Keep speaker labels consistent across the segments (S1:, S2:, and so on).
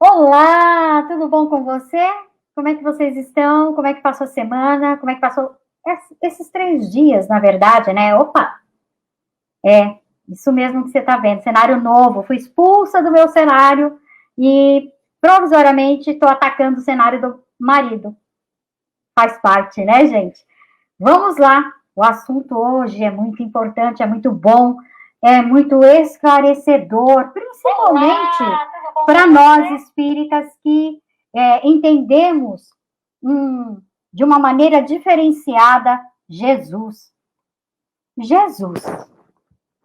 S1: Olá, tudo bom com você? Como é que vocês estão? Como é que passou a semana? Como é que passou esses 3 dias, na verdade, né? Opa, isso mesmo que você está vendo, cenário novo. Fui expulsa do meu cenário e provisoriamente estou atacando o cenário do marido. Faz parte, né, gente? Vamos lá. O assunto hoje é muito importante, é muito bom, é muito esclarecedor, principalmente para nós espíritas que entendemos de uma maneira diferenciada Jesus. Jesus.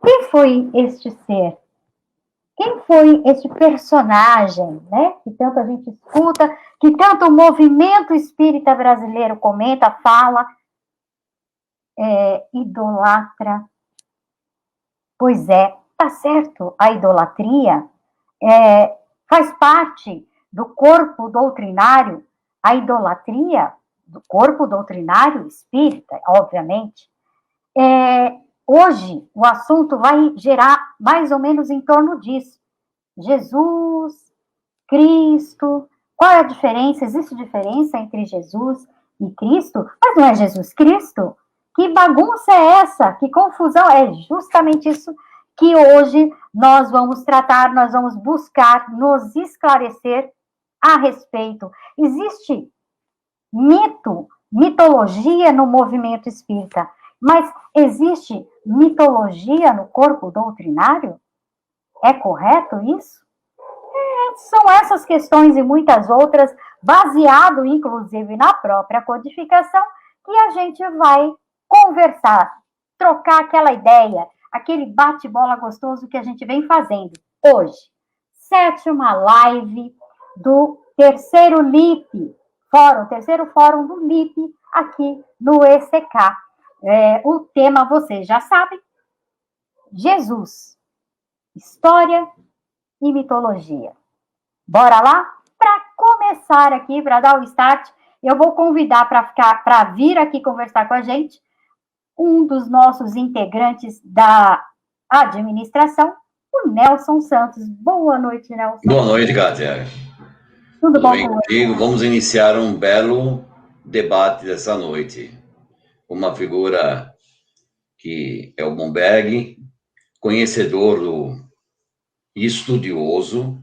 S1: Quem foi este ser? Quem foi este personagem, né? Que tanto a gente escuta, que tanto o movimento espírita brasileiro comenta, fala, idolatra. Pois é, tá certo, a idolatria faz parte do corpo doutrinário, a idolatria do corpo doutrinário espírita, obviamente. Hoje, o assunto vai gerar mais ou menos em torno disso. Jesus, Cristo, qual é a diferença? Existe diferença entre Jesus e Cristo? Mas não é Jesus Cristo? Que bagunça é essa? Que confusão? É justamente isso que hoje nós vamos tratar, nós vamos buscar nos esclarecer a respeito. Existe mito, mitologia no movimento espírita, mas existe mitologia no corpo doutrinário? É correto isso? São essas questões e muitas outras, baseado inclusive na própria codificação, que a gente vai conversar, trocar aquela ideia, aquele bate-bola gostoso que a gente vem fazendo hoje. 7ª live do terceiro LIP, terceiro fórum do LIP aqui no ECK. O tema, vocês já sabem, Jesus, história e mitologia. Bora lá? Para começar aqui, para dar o start, eu vou convidar para vir aqui conversar com a gente um dos nossos integrantes da administração, o Nelson Santos. Boa noite, Nelson.
S2: Boa noite, Kátia.
S1: Tudo bom
S2: bem contigo? Vamos iniciar um belo debate dessa noite. Uma figura que é o Bomberg, conhecedor e estudioso,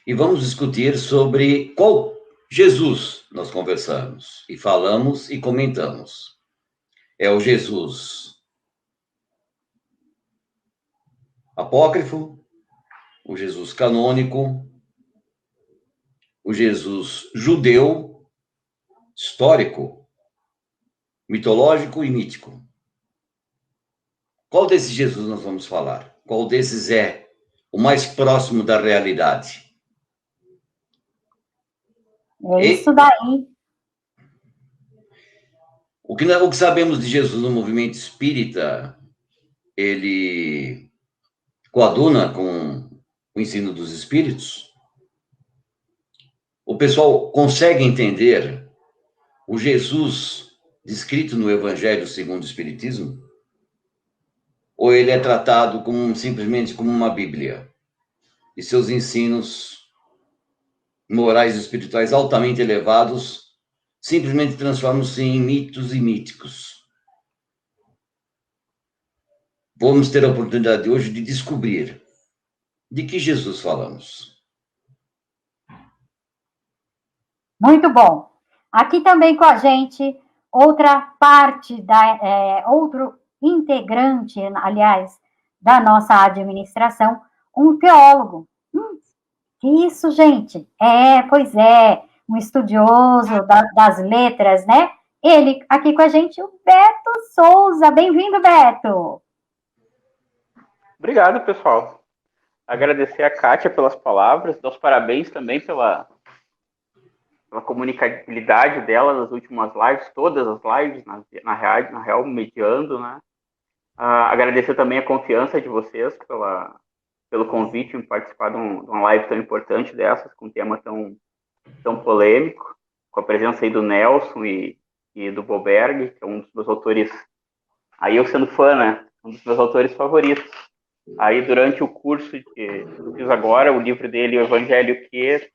S2: e vamos discutir sobre qual Jesus nós conversamos, e falamos e comentamos. É o Jesus apócrifo, o Jesus canônico, o Jesus judeu, histórico, mitológico e mítico. Qual desses Jesus nós vamos falar? Qual desses é o mais próximo da realidade?
S1: É isso daí.
S2: O que sabemos de Jesus no movimento espírita, ele coaduna com o ensino dos espíritos? O pessoal consegue entender o Jesus descrito no Evangelho segundo o Espiritismo? Ou ele é tratado simplesmente como uma Bíblia? E seus ensinos morais e espirituais altamente elevados simplesmente transformam-se em mitos e míticos? Vamos ter a oportunidade hoje de descobrir de que Jesus falamos.
S1: Muito bom. Aqui também com a gente, outra parte, outro integrante, aliás, da nossa administração, um teólogo. Que isso, gente? Pois é, um estudioso das letras, né? Ele aqui com a gente, o Beto Souza. Bem-vindo, Beto.
S3: Obrigado, pessoal. Agradecer a Kátia pelas palavras, dar os parabéns também pela comunicabilidade dela nas últimas lives, todas as lives, na real, mediando, né? Agradecer também a confiança de vocês pelo convite em participar de uma live tão importante dessas, com um tema tão polêmico, com a presença aí do Nelson e do Boberg, que é um dos meus autores, aí eu sendo fã, né? Um dos meus autores favoritos. Aí, durante o curso que eu fiz agora, o livro dele, O Evangelho Que,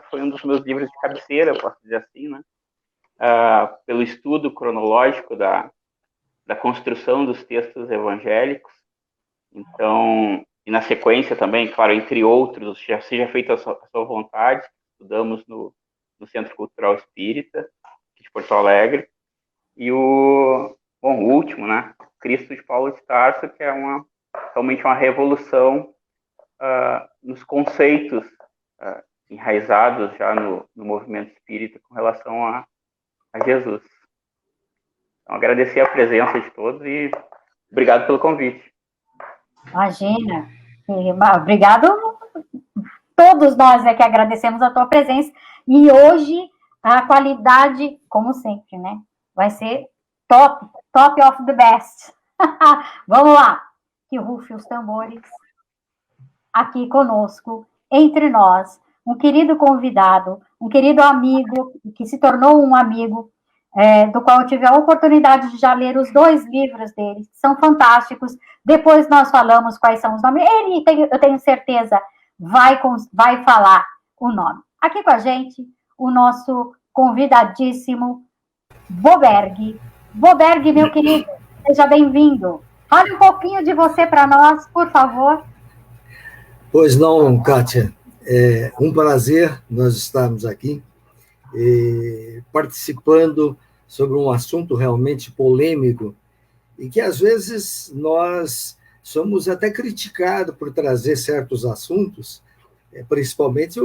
S3: foi um dos meus livros de cabeceira, posso dizer assim, né? Pelo estudo cronológico da construção dos textos evangélicos. Então, e na sequência também, claro, entre outros, seja feita a sua vontade, estudamos no Centro Cultural Espírita, aqui de Porto Alegre, e o último, né? Cristo de Paulo de Tarso, que é realmente uma revolução nos conceitos enraizados já no movimento espírita com relação a Jesus. Então, agradecer a presença de todos e obrigado pelo convite.
S1: Imagina. Obrigado. Todos nós que agradecemos a tua presença. E hoje, a qualidade, como sempre, né? Vai ser top of the best. Vamos lá. Que rufe os tambores. Aqui conosco, entre nós, um querido convidado, um querido amigo, que se tornou um amigo, do qual eu tive a oportunidade de já ler os 2 livros dele, que são fantásticos. Depois nós falamos quais são os nomes. Ele, eu tenho certeza, vai falar o nome. Aqui com a gente, o nosso convidadíssimo Boberg. Boberg, meu querido, seja bem-vindo. Fale um pouquinho de você para nós, por favor.
S4: Pois não, Kátia. É um prazer nós estarmos aqui participando sobre um assunto realmente polêmico e que, às vezes, nós somos até criticados por trazer certos assuntos, principalmente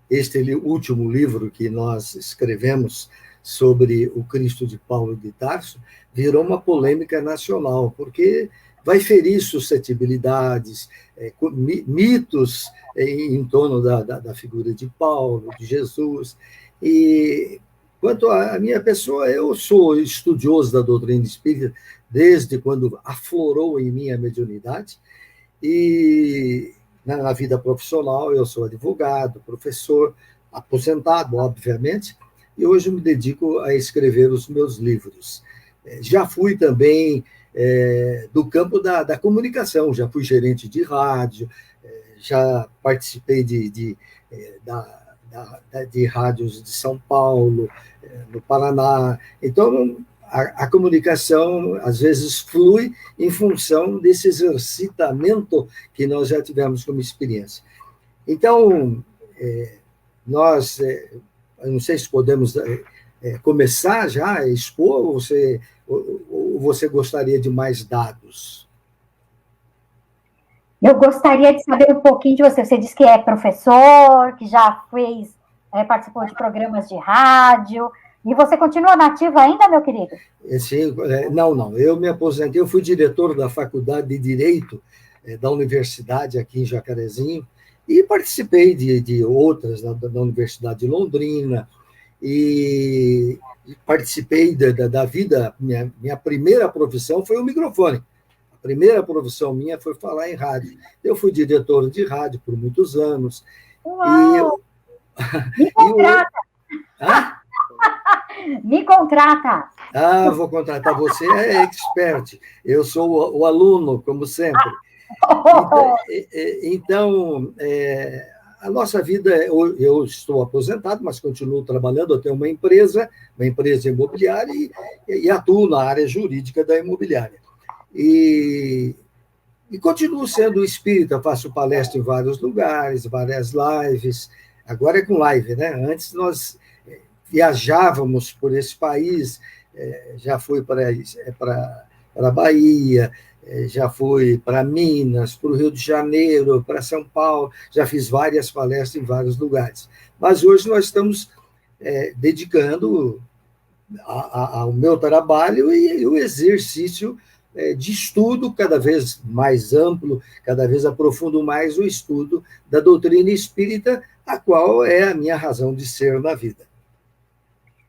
S4: este último livro que nós escrevemos sobre o Cristo de Paulo de Tarso, virou uma polêmica nacional, porque vai ferir suscetibilidades, mitos em torno da figura de Paulo, de Jesus. E quanto à minha pessoa, eu sou estudioso da doutrina espírita desde quando aflorou em mim a mediunidade, e na vida profissional eu sou advogado, professor, aposentado, obviamente, e hoje me dedico a escrever os meus livros. Já fui também do campo da comunicação, já fui gerente de rádio, já participei de rádios de São Paulo, no Paraná. Então, a comunicação, às vezes, flui em função desse exercitamento que nós já tivemos como experiência. Então, nós, eu não sei se podemos começar já a expor, ou você gostaria de mais dados?
S1: Eu gostaria de saber um pouquinho de você. Você disse que é professor, que já participou de programas de rádio, e você continua nativa ainda, meu querido?
S4: Sim, não. Eu me aposentei, eu fui diretor da Faculdade de Direito da Universidade aqui em Jacarezinho, e participei de outras, da Universidade de Londrina, e participei da vida. Minha primeira profissão foi o microfone. A primeira profissão minha foi falar em rádio. Eu fui diretor de rádio por muitos anos.
S1: Uau! Me contrata! Me contrata!
S4: Vou contratar você, é expert. Eu sou o aluno, como sempre. Então, a nossa vida, eu estou aposentado, mas continuo trabalhando. Eu tenho uma empresa imobiliária, e atuo na área jurídica da imobiliária. E continuo sendo espírita, faço palestra em vários lugares, várias lives. Agora é com live, né? Antes nós viajávamos por esse país, já fui para a Bahia, já fui para Minas, para o Rio de Janeiro, para São Paulo, já fiz várias palestras em vários lugares. Mas hoje nós estamos dedicando ao meu trabalho e o exercício de estudo cada vez mais amplo, cada vez aprofundo mais o estudo da doutrina espírita, a qual é a minha razão de ser na vida.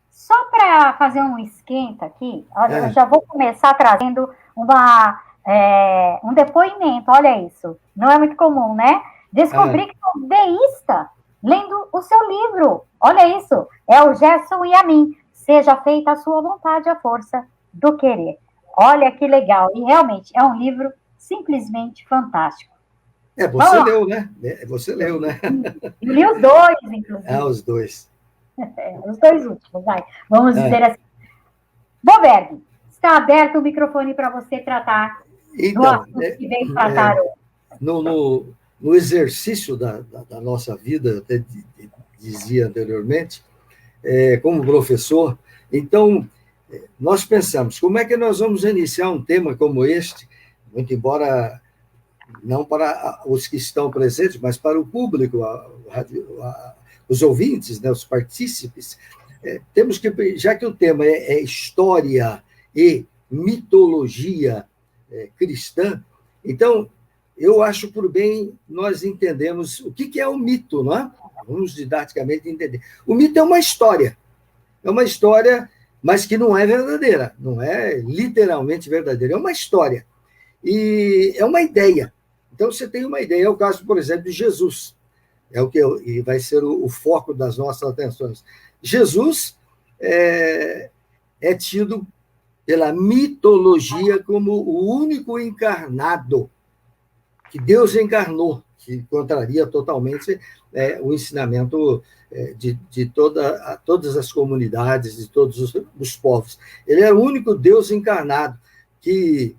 S1: Só para fazer um esquenta aqui, olha, eu já vou começar trazendo um depoimento, olha isso, não é muito comum, né? Descobri que sou deísta, lendo o seu livro, olha isso, é o Gerson e a mim, seja feita a sua vontade, a força do querer. Olha que legal, e realmente é um livro simplesmente fantástico.
S4: Você leu, né? Você leu, né?
S1: Eu li os dois, inclusive.
S4: Os dois.
S1: Os dois últimos, vai. Vamos dizer assim. Boberg, está aberto o microfone para você tratar do assunto que veio tratar hoje.
S4: No exercício da nossa vida, eu até dizia anteriormente, como professor, então, nós pensamos, como é que nós vamos iniciar um tema como este, muito embora não para os que estão presentes, mas para o público, os ouvintes, né, os partícipes, temos que, já que o tema é história e mitologia cristã, então, eu acho por bem nós entendemos o que é o mito, não é? Vamos didaticamente entender. O mito é uma história, mas que não é verdadeira, não é literalmente verdadeira, é uma história. E é uma ideia. Então, você tem uma ideia. É o caso, por exemplo, de Jesus. E vai ser o foco das nossas atenções. Jesus é tido pela mitologia como o único encarnado, que Deus encarnou, que contraria totalmente o ensinamento de todas as comunidades, de todos os povos. Ele é o único Deus encarnado que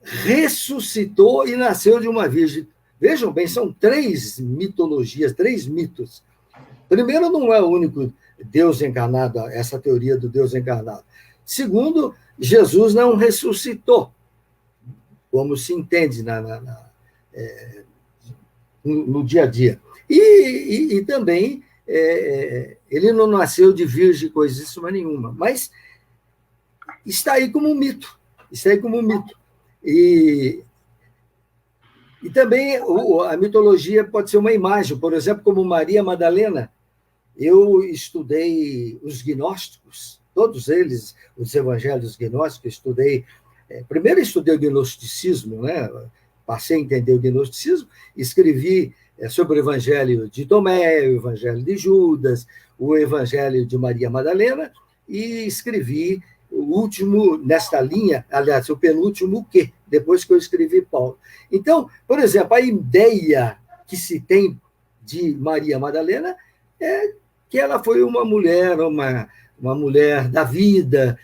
S4: ressuscitou e nasceu de uma virgem. Vejam bem, são 3 mitologias, 3 mitos. Primeiro, não é o único Deus encarnado, essa teoria do Deus encarnado. Segundo, Jesus não ressuscitou, como se entende no dia a dia. E também, ele não nasceu de virgem, coisíssima nenhuma, mas está aí como um mito. E também a mitologia pode ser uma imagem, por exemplo, como Maria Madalena. Eu estudei os gnósticos, todos eles, os evangelhos gnósticos, primeiro estudei o gnosticismo, né? Passei a entender o gnosticismo, escrevi sobre o evangelho de Tomé, o evangelho de Judas, o evangelho de Maria Madalena, e escrevi o último nesta linha, aliás, o penúltimo o quê? Depois que eu escrevi Paulo. Então, por exemplo, a ideia que se tem de Maria Madalena é que ela foi uma mulher da vida,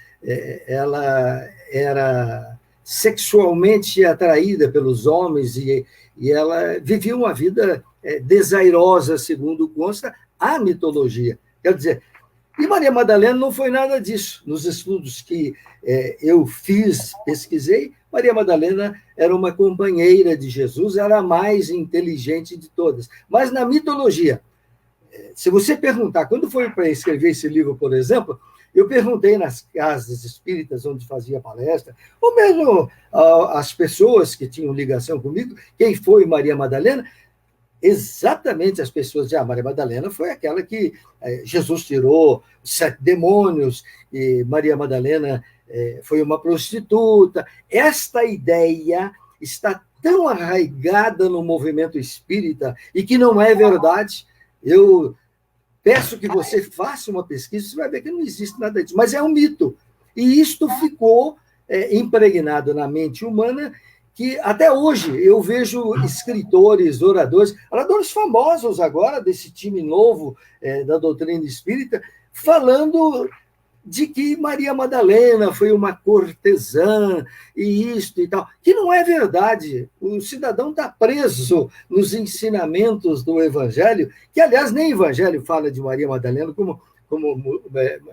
S4: ela era sexualmente atraída pelos homens e ela vivia uma vida desairosa, segundo consta a mitologia. Quer dizer, e Maria Madalena não foi nada disso. Nos estudos que eu fiz, pesquisei, Maria Madalena era uma companheira de Jesus, era a mais inteligente de todas. Mas na mitologia, se você perguntar, quando foi para escrever esse livro, por exemplo, eu perguntei nas casas espíritas onde fazia palestra, ou mesmo as pessoas que tinham ligação comigo, quem foi Maria Madalena. Exatamente, as pessoas dizem, Maria Madalena foi aquela que Jesus tirou 7 demônios, e Maria Madalena foi uma prostituta. Esta ideia está tão arraigada no movimento espírita e que não é verdade. Eu peço que você faça uma pesquisa, você vai ver que não existe nada disso, mas é um mito. E isto ficou impregnado na mente humana, que até hoje eu vejo escritores, oradores famosos agora, desse time novo da doutrina espírita, falando de que Maria Madalena foi uma cortesã e isto e tal, que não é verdade. O cidadão está preso nos ensinamentos do Evangelho, que, aliás, nem o Evangelho fala de Maria Madalena como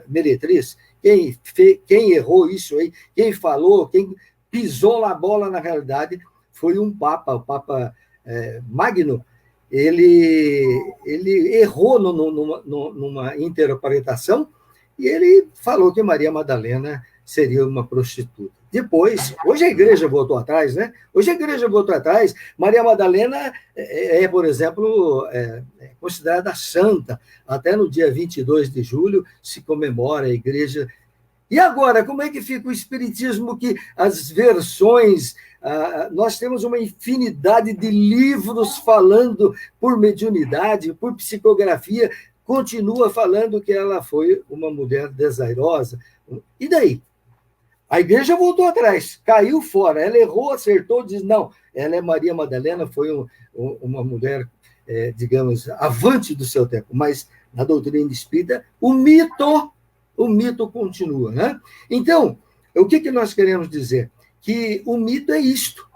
S4: meretriz. Quem errou isso aí, quem falou, quem pisou na bola, na realidade, foi um Papa, o Papa Magno. Ele errou numa interpretação, e ele falou que Maria Madalena seria uma prostituta. Depois, hoje a igreja voltou atrás, né? Maria Madalena por exemplo, considerada santa. Até no dia 22 de julho se comemora a igreja. E agora, como é que fica o espiritismo, que as versões... nós temos uma infinidade de livros falando por mediunidade, por psicografia, continua falando que ela foi uma mulher desairosa. E daí? A igreja voltou atrás, caiu fora. Ela errou, acertou, diz, não, ela é Maria Madalena, foi uma mulher, digamos, avante do seu tempo. Mas na doutrina espírita, o mito continua. Né? Então, o que nós queremos dizer? Que o mito é isto.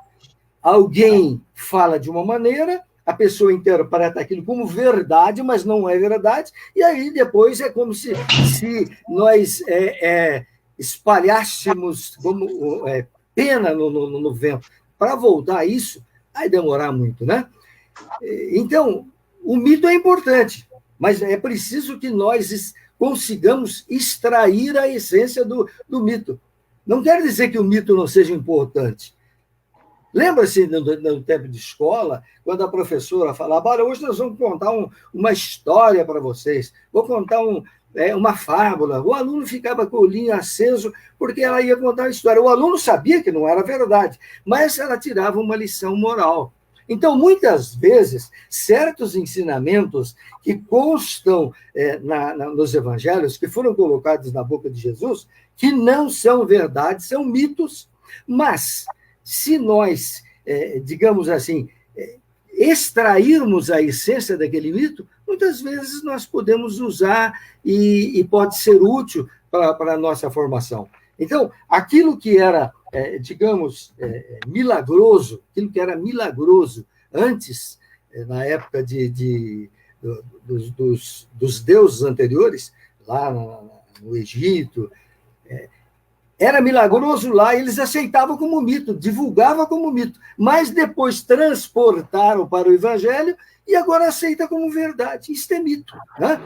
S4: Alguém fala de uma maneira, a pessoa interpreta aquilo como verdade, mas não é verdade, e aí depois é como se nós espalhássemos como pena no vento. Para voltar a isso, vai demorar muito, né? Então, o mito é importante, mas é preciso que nós consigamos extrair a essência do mito. Não quer dizer que o mito não seja importante. Lembra-se no tempo de escola, quando a professora falava, olha, hoje nós vamos contar uma história para vocês, vou contar uma fábula. O aluno ficava com o olhinho aceso porque ela ia contar uma história. O aluno sabia que não era verdade, mas ela tirava uma lição moral. Então, muitas vezes, certos ensinamentos que constam nos evangelhos, que foram colocados na boca de Jesus, que não são verdade, são mitos, mas se nós, digamos assim, extrairmos a essência daquele mito, muitas vezes nós podemos usar e pode ser útil para a nossa formação. Então, aquilo que era, digamos, milagroso, aquilo que era milagroso antes, na época dos deuses anteriores, lá no Egito, era milagroso lá, eles aceitavam como mito, divulgavam como mito, mas depois transportaram para o Evangelho e agora aceita como verdade. Isso é mito. Né?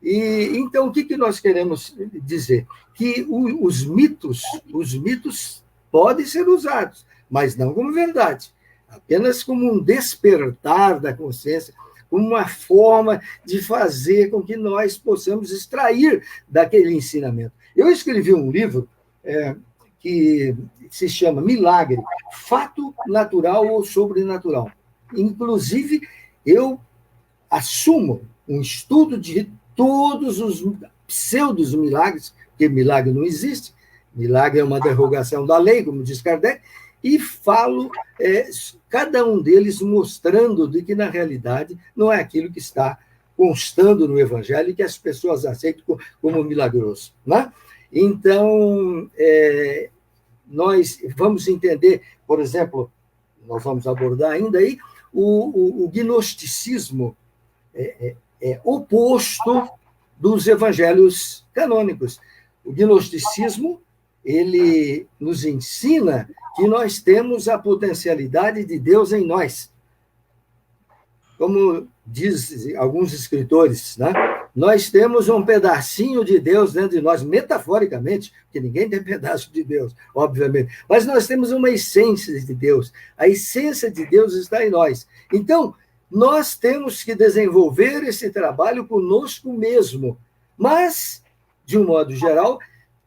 S4: E, então, o que nós queremos dizer? Que os mitos podem ser usados, mas não como verdade, apenas como um despertar da consciência, como uma forma de fazer com que nós possamos extrair daquele ensinamento. Eu escrevi um livro que se chama Milagre, Fato Natural ou Sobrenatural. Inclusive, eu assumo um estudo de todos os pseudos milagres, porque milagre não existe, milagre é uma derrogação da lei, como diz Kardec, e falo cada um deles mostrando de que, na realidade, não é aquilo que está constando no Evangelho e que as pessoas aceitam como milagroso. Né? Então, nós vamos entender, por exemplo, nós vamos abordar ainda aí, o gnosticismo oposto dos evangelhos canônicos. O gnosticismo, ele nos ensina que nós temos a potencialidade de Deus em nós. Como diz alguns escritores, né? Nós temos um pedacinho de Deus dentro de nós, metaforicamente, porque ninguém tem pedaço de Deus, obviamente, mas nós temos uma essência de Deus. A essência de Deus está em nós. Então, nós temos que desenvolver esse trabalho conosco mesmo. Mas, de um modo geral,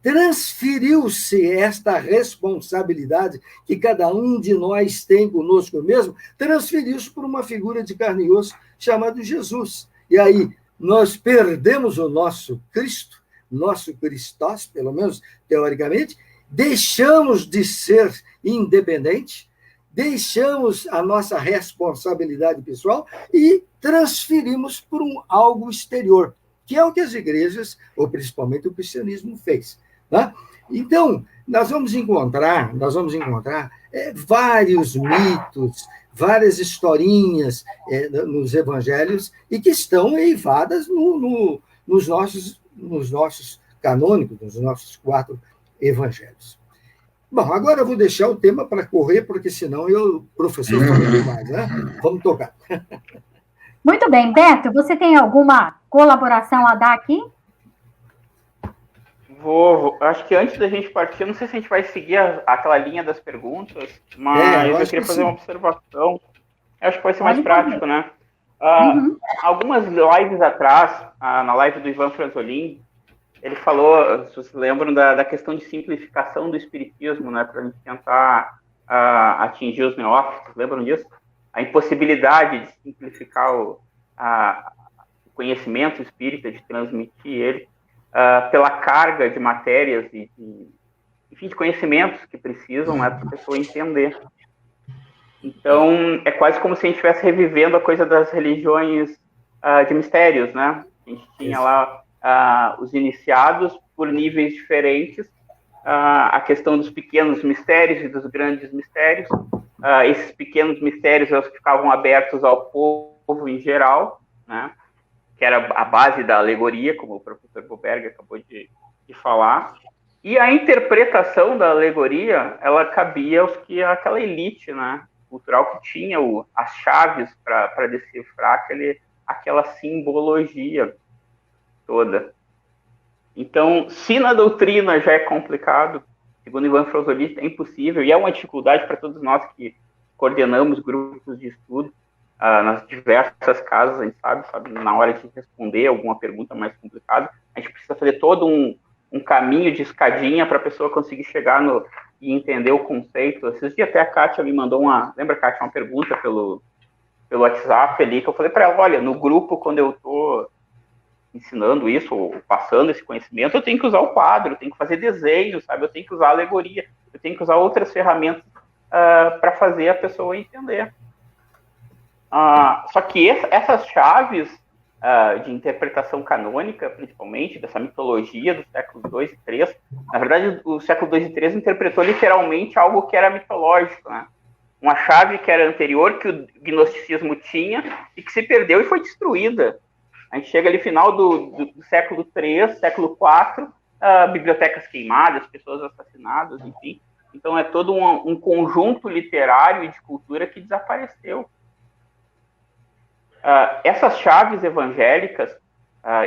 S4: transferiu-se esta responsabilidade que cada um de nós tem conosco mesmo, transferiu-se por uma figura de carne e osso chamada Jesus. E aí, nós perdemos o nosso Cristo, nosso Christos, pelo menos teoricamente, deixamos de ser independente, deixamos a nossa responsabilidade pessoal e transferimos por algo exterior, que é o que as igrejas, ou principalmente o cristianismo, fez. Né? Então, nós vamos encontrar vários mitos, várias historinhas nos evangelhos e que estão eivadas nos nossos canônicos, nos nossos 4 evangelhos. Bom, agora eu vou deixar o tema para correr, porque senão o professor fala demais, né? Vamos tocar.
S1: Muito bem, Beto, você tem alguma colaboração a dar aqui?
S3: Acho que antes da gente partir, eu não sei se a gente vai seguir aquela linha das perguntas, mas eu queria fazer uma observação. Eu acho que vai ser mais prático, né? Algumas lives atrás, na live do Ivan Franzolin, ele falou, se vocês lembram, da questão de simplificação do espiritismo, né? Para a gente tentar atingir os neófitos, lembram disso? A impossibilidade de simplificar o conhecimento espírita, de transmitir ele, pela carga de matérias e enfim, de conhecimentos que precisam, né, para a pessoa entender. Então, é quase como se a gente estivesse revivendo a coisa das religiões de mistérios, né? A gente tinha lá os iniciados por níveis diferentes, a questão dos pequenos mistérios e dos grandes mistérios. Esses pequenos mistérios eles ficavam abertos ao povo em geral, né? Que era a base da alegoria, como o professor Boberg acabou de falar. E a interpretação da alegoria, ela cabia àquela elite, né, cultural que tinha as chaves para decifrar aquela simbologia toda. Então, se na doutrina já é complicado, segundo Ivan Frosolini, é impossível, e é uma dificuldade para todos nós que coordenamos grupos de estudo, nas diversas casas, a gente sabe, na hora de responder alguma pergunta mais complicada, a gente precisa fazer todo um caminho de escadinha para a pessoa conseguir chegar e entender o conceito. Esses dias até a Kátia me mandou lembra, Kátia, uma pergunta pelo WhatsApp ali, que eu falei para ela, olha, no grupo, quando eu estou ensinando isso, ou passando esse conhecimento, eu tenho que usar o quadro, eu tenho que fazer desenho, sabe? Eu tenho que usar alegoria, eu tenho que usar outras ferramentas para fazer a pessoa entender. Só que essas chaves de interpretação canônica, principalmente, dessa mitologia do século II e III, na verdade, o século II e III interpretou literalmente algo que era mitológico, né? Uma chave que era anterior, que o gnosticismo tinha, e que se perdeu e foi destruída. A gente chega ali final do século III, século IV, bibliotecas queimadas, pessoas assassinadas, enfim. Então é todo um conjunto literário e de cultura que desapareceu. Essas chaves evangélicas,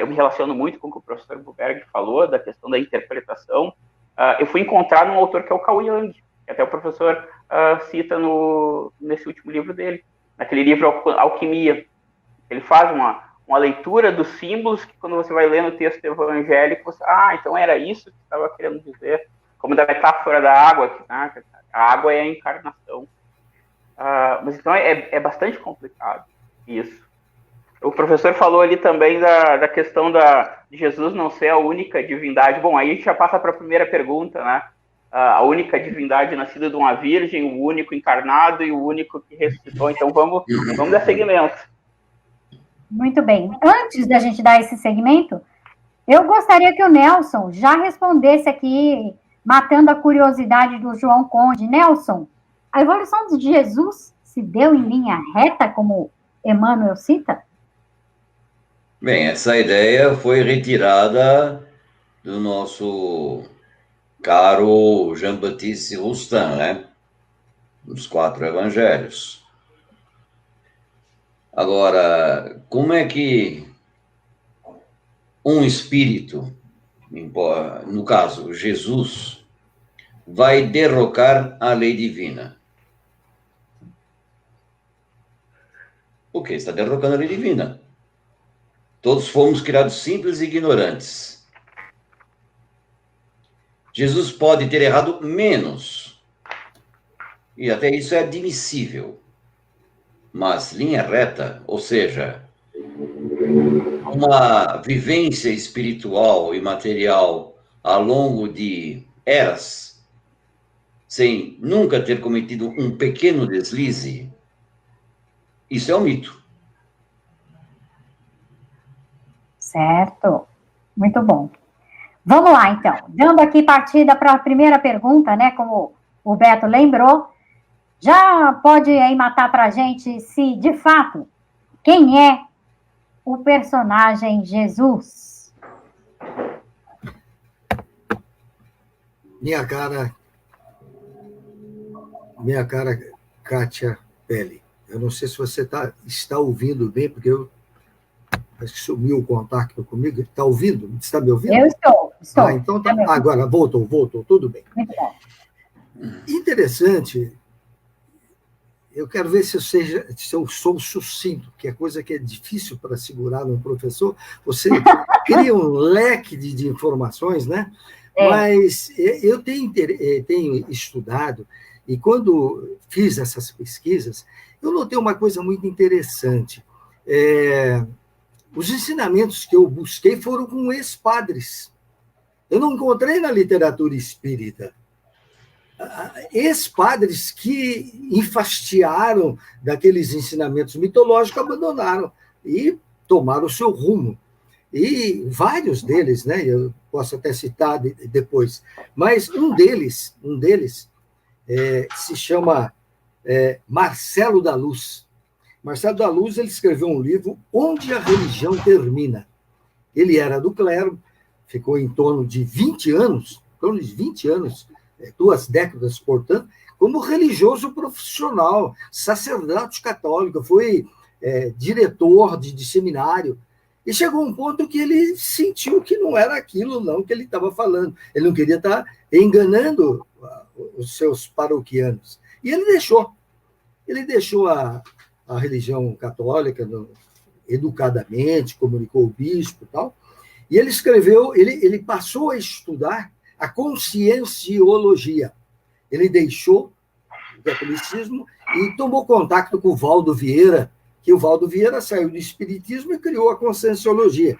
S3: eu me relaciono muito com o que o professor Buberg falou, da questão da interpretação. Eu fui encontrar num autor que é o Carl Jung, que até o professor cita nesse último livro dele, naquele livro Alquimia. Ele faz uma leitura dos símbolos que, quando você vai lendo o texto evangélico, você, então era isso que estava querendo dizer, como da metáfora da água, né? A água é a encarnação. Mas então é bastante complicado isso. O professor falou ali também da questão de Jesus não ser a única divindade. Bom, aí a gente já passa para a primeira pergunta, né? A única divindade nascida de uma virgem, o único encarnado e o único que ressuscitou. Então vamos dar seguimento.
S1: Muito bem. Antes da gente dar esse segmento, eu gostaria que o Nelson já respondesse aqui, matando a curiosidade do João Conde. Nelson, a evolução de Jesus se deu em linha reta, como Emmanuel cita?
S2: Bem, essa ideia foi retirada do nosso caro Jean-Baptiste Roustan, né? Dos 4 evangelhos. Agora, como é que um espírito, no caso, Jesus, vai derrocar a lei divina? Porque está derrocando a lei divina. Todos fomos criados simples e ignorantes. Jesus pode ter errado menos. E até isso é admissível. Mas linha reta, ou seja, uma vivência espiritual e material ao longo de eras, sem nunca ter cometido um pequeno deslize, isso é um mito.
S1: Certo. Muito bom. Vamos lá, então. Dando aqui partida para a primeira pergunta, né? Como o Beto lembrou, já pode aí matar para a gente se, de fato, quem é o personagem Jesus?
S4: Minha cara Kátia Pelli. Eu não sei se você está ouvindo bem, porque eu acho que sumiu o contato comigo. Está ouvindo? Está me ouvindo?
S1: Eu estou.
S4: Então tá. Agora, voltou, tudo bem.
S1: Muito bom.
S4: Interessante. Eu quero ver se eu sou sucinto, que é coisa que é difícil para segurar num professor. Você cria um leque de informações, né? Mas eu tenho estudado, e quando fiz essas pesquisas, eu notei uma coisa muito interessante. Os ensinamentos que eu busquei foram com ex-padres. Eu não encontrei na literatura espírita. ex-padres que enfastiaram daqueles ensinamentos mitológicos abandonaram e tomaram o seu rumo. E vários deles, né, eu posso até citar depois, mas um deles se chama Marcelo da Luz. Marcelo da Luz, ele escreveu um livro, Onde a Religião Termina. Ele era do clero, ficou em torno de 20 anos, 2 décadas, portanto, como religioso profissional, sacerdote católico, foi diretor de seminário, e chegou um ponto que ele sentiu que não era aquilo não que ele estava falando. Ele não queria estar enganando os seus paroquianos. E ele deixou. Ele deixou a religião católica educadamente, comunicou o bispo e tal, e ele escreveu, ele passou a estudar a conscienciologia. Ele deixou o catolicismo e tomou contato com o Valdo Vieira, que o Valdo Vieira saiu do espiritismo e criou a conscienciologia.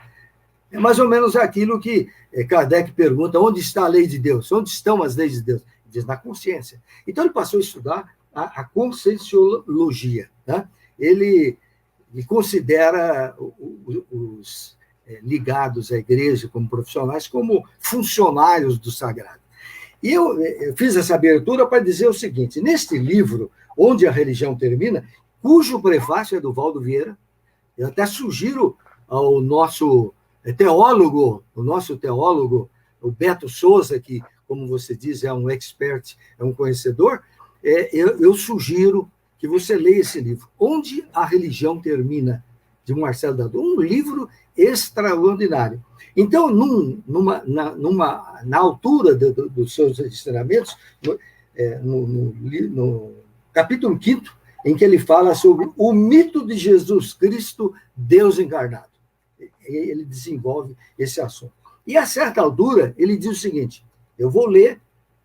S4: É mais ou menos aquilo que Kardec pergunta, onde está a lei de Deus? Onde estão as leis de Deus? Ele diz, na consciência. Então, ele passou a estudar a conscienciologia. Né? Ele considera os ligados à igreja como profissionais como funcionários do sagrado. E eu fiz essa abertura para dizer o seguinte, neste livro, Onde a Religião Termina, cujo prefácio é do Valdo Vieira, eu até sugiro ao nosso teólogo, o Beto Souza, que, como você diz, é um expert, é um conhecedor, eu sugiro que você leia esse livro, Onde a Religião Termina, de Marcelo da Luz, um livro extraordinário. Então, na altura dos seus ensinamentos, no capítulo 5º, em que ele fala sobre o mito de Jesus Cristo, Deus encarnado. Ele desenvolve esse assunto. E, a certa altura, ele diz o seguinte, eu vou ler,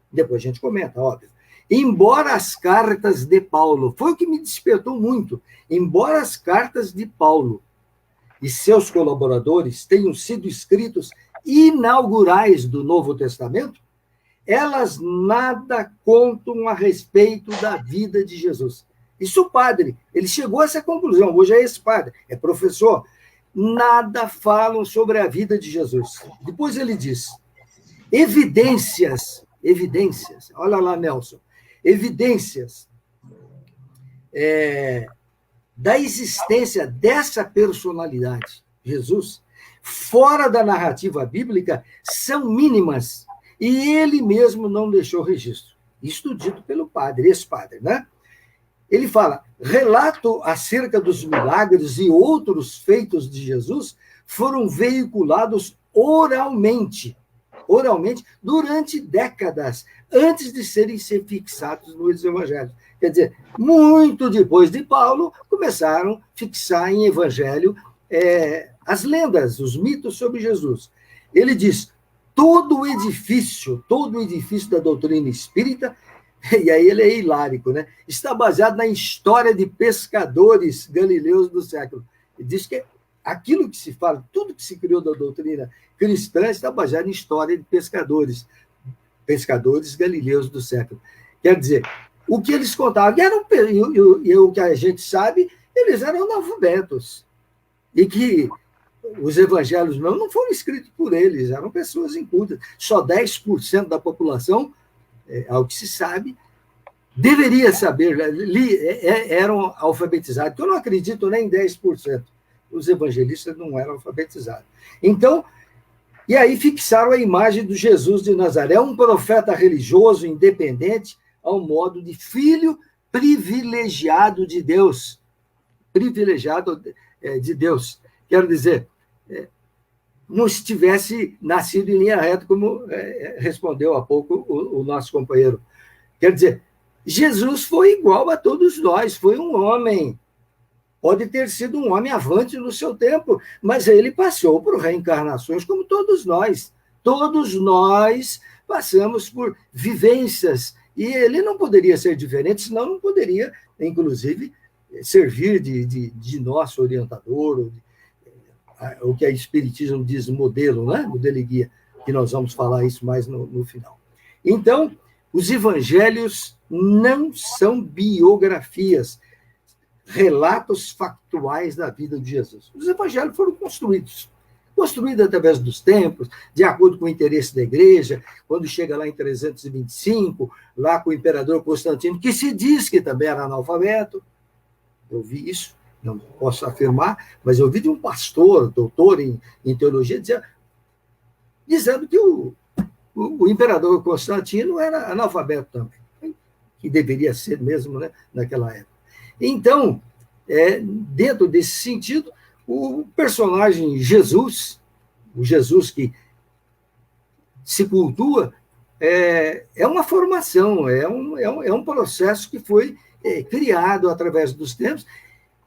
S4: depois a gente comenta, óbvio. Embora as cartas de Paulo, foi o que me despertou muito, embora as cartas de Paulo e seus colaboradores tenham sido escritos inaugurais do Novo Testamento, elas nada contam a respeito da vida de Jesus. Isso o padre, ele chegou a essa conclusão, hoje é esse padre, é professor, nada falam sobre a vida de Jesus. Depois ele diz, evidências, olha lá, Nelson, evidências da existência dessa personalidade, Jesus, fora da narrativa bíblica, são mínimas, e ele mesmo não deixou registro. Isto dito pelo padre, ex-padre, né? Ele fala, relato acerca dos milagres e outros feitos de Jesus foram veiculados oralmente, durante décadas, antes de serem fixados nos evangelhos. Quer dizer, muito depois de Paulo, começaram a fixar em evangelho as lendas, os mitos sobre Jesus. Ele diz, todo o edifício da doutrina espírita, e aí ele é hilárico, né? Está baseado na história de pescadores galileus do século. Ele diz que aquilo que se fala, tudo que se criou da doutrina cristã está baseado em história de pescadores galileus do século. Quer dizer, o que eles contavam, e o que a gente sabe, eles eram analfabetos. E que os evangelhos não foram escritos por eles, eram pessoas incultas. Só 10% da população, ao que se sabe, deveria saber, eram alfabetizados. Eu não acredito nem em 10%. Os evangelistas não eram alfabetizados. Então, e aí fixaram a imagem do Jesus de Nazaré, um profeta religioso, independente, ao modo de filho privilegiado de Deus. Privilegiado de Deus. Quero dizer, não estivesse nascido em linha reta, como respondeu há pouco o nosso companheiro. Quer dizer, Jesus foi igual a todos nós, foi um homem, pode ter sido um homem avante no seu tempo, mas ele passou por reencarnações como todos nós. Todos nós passamos por vivências, e ele não poderia ser diferente, senão não poderia, inclusive, servir de nosso orientador, o que a Espiritismo diz modelo, né? Modelo e guia, que nós vamos falar isso mais no final. Então, Os evangelhos não são biografias, relatos factuais da vida de Jesus. Os evangelhos foram construídos através dos tempos, de acordo com o interesse da igreja. Quando chega lá em 325, lá com o imperador Constantino, que se diz que também era analfabeto, eu vi isso, não posso afirmar, mas eu vi de um pastor, doutor em teologia, dizendo que o imperador Constantino era analfabeto também, que deveria ser mesmo, né, naquela época. Então, dentro desse sentido, o personagem Jesus, o Jesus que se cultua, é uma formação, é um processo que foi criado através dos tempos.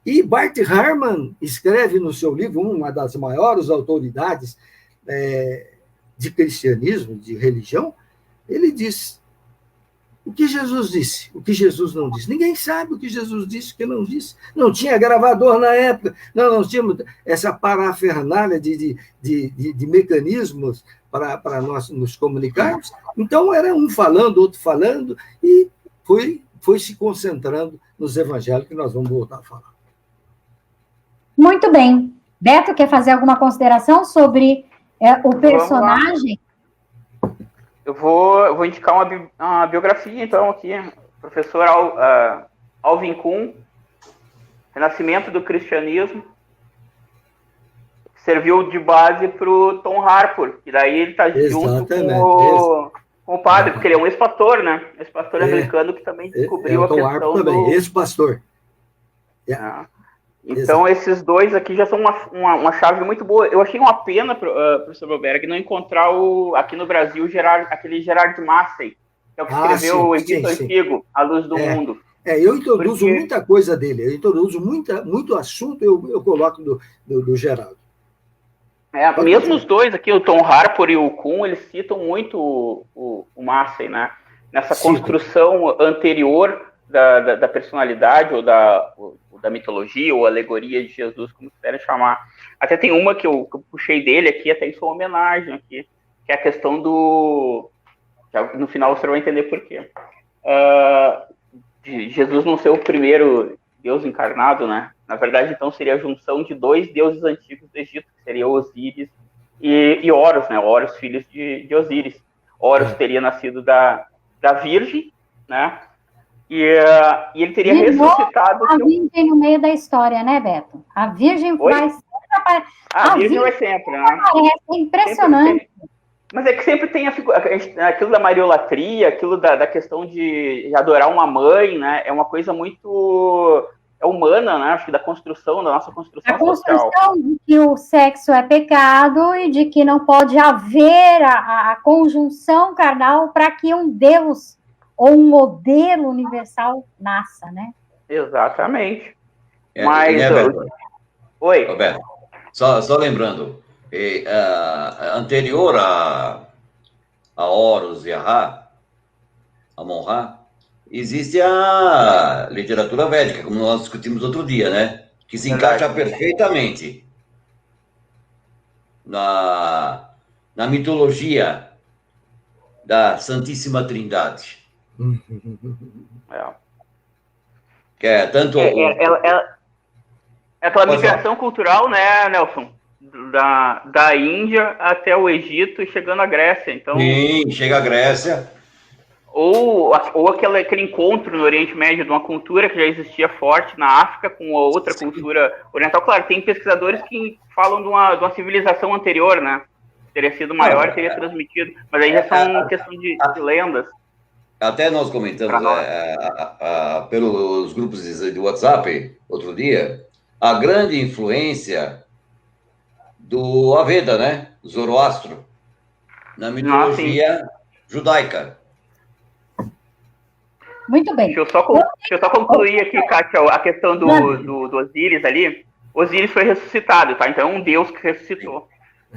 S4: E Bart Ehrman escreve no seu livro, uma das maiores autoridades de cristianismo, de religião, ele diz o que Jesus disse, o que Jesus não disse. Ninguém sabe o que Jesus disse, o que não disse. Não tinha gravador na época, não tínhamos essa parafernália de mecanismos para nós nos comunicarmos. Então, era um falando, outro falando, e foi se concentrando nos evangelhos, que nós vamos voltar a falar.
S1: Muito bem. Beto, quer fazer alguma consideração sobre o personagem?
S3: Eu vou indicar uma biografia, então, aqui. Professor Alvin Kuhn, Renascimento do Cristianismo, serviu de base para o Tom Harpur, que daí ele está junto com o padre, porque ele é um ex-pastor, né? Ex-pastor americano que também descobriu a
S4: Tom
S3: questão
S4: Harpur também, ex-pastor.
S3: Então, esses dois aqui já são uma chave muito boa. Eu achei uma pena, professor Boberg, não encontrar aqui no Brasil aquele Gerard Massey, que é o que escreveu o Egito Antigo, A Luz do Mundo.
S4: Eu introduzo muita coisa dele, eu introduzo muito assunto, eu coloco do Geraldo.
S3: Mesmo os dois aqui, o Tom Harpur e o Kuhn, eles citam muito o Massey, né? Nessa construção anterior da personalidade ou da mitologia ou alegoria de Jesus, como quiserem chamar. Até tem uma que eu puxei dele aqui, até em sua homenagem aqui, que é a questão do... No final você vai entender por quê. De Jesus não ser o primeiro Deus encarnado, né? Na verdade, então, seria a junção de dois deuses antigos do Egito, que seria Osíris e Horus, né? Horus, filhos de Osíris. Horus teria nascido da Virgem, né? E ele teria ressuscitado...
S1: A Virgem no meio da história, né, Beto? A Virgem vai sempre aparecer.
S3: A Virgem vai sempre, né?
S1: É impressionante.
S3: Mas é que sempre tem aquilo da mariolatria, aquilo da questão de adorar uma mãe, né? É uma coisa muito humana, né? Acho que da nossa construção social. A construção
S1: de que o sexo é pecado e de que não pode haver a conjunção carnal para que um Deus ou um modelo universal nasça, né?
S3: Exatamente.
S2: Mas...
S3: Oi.
S2: Roberto, só lembrando, anterior a Horus e a Ra, Amon-Ra, existe a literatura védica, como nós discutimos outro dia, né? Que se encaixa perfeitamente na mitologia da Santíssima Trindade. Que é tanto...
S3: aquela migração cultural, né, Nelson? Da Índia até o Egito e chegando à Grécia. Então,
S2: sim, chega à Grécia.
S3: Ou aquele encontro no Oriente Médio de uma cultura que já existia forte na África com outra cultura oriental. Claro, tem pesquisadores que falam de uma civilização anterior, né? Teria sido maior e teria transmitido. Mas aí já são questão de lendas.
S2: Até nós comentamos pelos grupos de WhatsApp, outro dia, a grande influência do Aveda, né? Zoroastro, na mitologia judaica.
S1: Muito bem.
S3: Deixa eu só concluir aqui, Kátia, a questão do Osíris ali. Osíris foi ressuscitado, tá? Então é um deus que ressuscitou.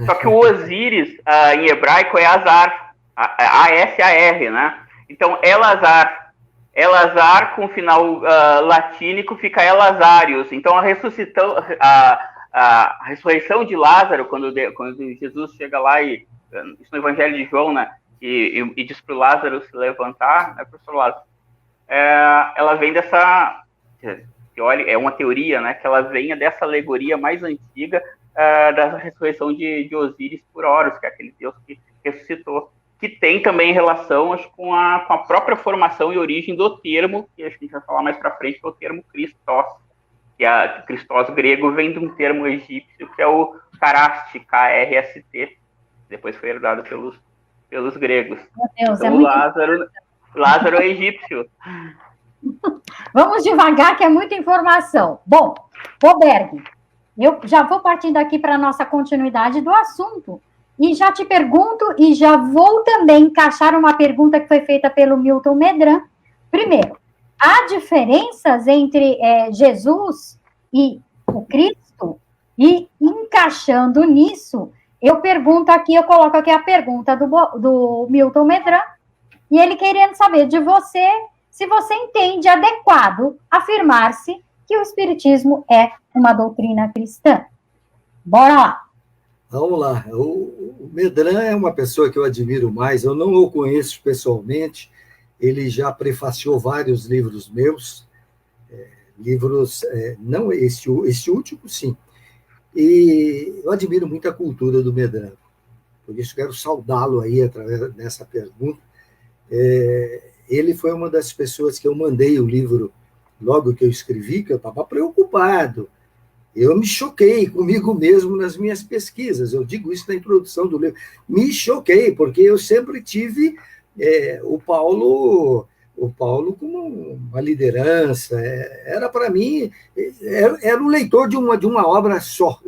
S3: Só que o Osíris, em hebraico, é Azar. A-S-A-R, né? Então, Elazar, com final latínico, fica Elazarius. Então, a ressurreição de Lázaro, quando Jesus chega lá, isso no Evangelho de João, né? e diz para o Lázaro se levantar, né, professor Lázaro, ela vem dessa, é uma teoria, né, que ela venha dessa alegoria mais antiga da ressurreição de Osíris por Horus, que é aquele deus que ressuscitou, que tem também relação, acho, com a própria formação e origem do termo, que acho que a gente vai falar mais para frente, que é o termo Christos, que Christos grego vem de um termo egípcio, que é o Karaste, K-R-S-T, depois foi herdado pelos gregos.
S1: Meu Deus,
S3: então, Lázaro é egípcio.
S1: Vamos devagar, que é muita informação. Bom, Roberto, eu já vou partindo aqui para a nossa continuidade do assunto. E já te pergunto, e já vou também encaixar uma pergunta que foi feita pelo Milton Medran. Primeiro, há diferenças entre Jesus e o Cristo? E encaixando nisso, eu coloco aqui a pergunta do Milton Medran, e ele querendo saber de você, se você entende adequado afirmar-se que o Espiritismo é uma doutrina cristã. Bora lá.
S4: Vamos lá. O Medran é uma pessoa que eu admiro mais. Eu não o conheço pessoalmente. Ele já prefaciou vários livros meus. Não esse último, sim. E eu admiro muito a cultura do Medran. Por isso quero saudá-lo aí através dessa pergunta. Ele foi uma das pessoas que eu mandei o livro logo que eu escrevi, que eu estava preocupado. Eu me choquei comigo mesmo nas minhas pesquisas. Eu digo isso na introdução do livro. Me choquei, porque eu sempre tive o Paulo como uma liderança. Era, para mim, era um leitor de uma obra só.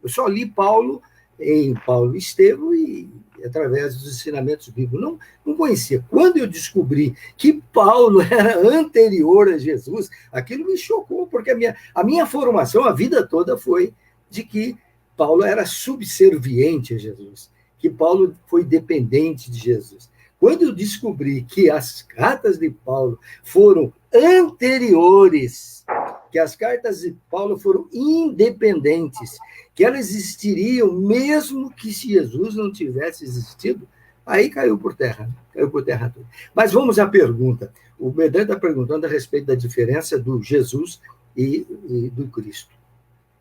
S4: Eu só li Paulo em Paulo Estevam e através dos ensinamentos bíblicos. Não conhecia. Quando eu descobri que Paulo era anterior a Jesus, aquilo me chocou, porque a minha formação, a vida toda, foi de que Paulo era subserviente a Jesus, que Paulo foi dependente de Jesus. Quando eu descobri que as cartas de Paulo foram anteriores, que as cartas de Paulo foram independentes, que elas existiriam mesmo que se Jesus não tivesse existido, aí caiu por terra tudo. Mas vamos à pergunta. O Medran está perguntando a respeito da diferença do Jesus e do Cristo.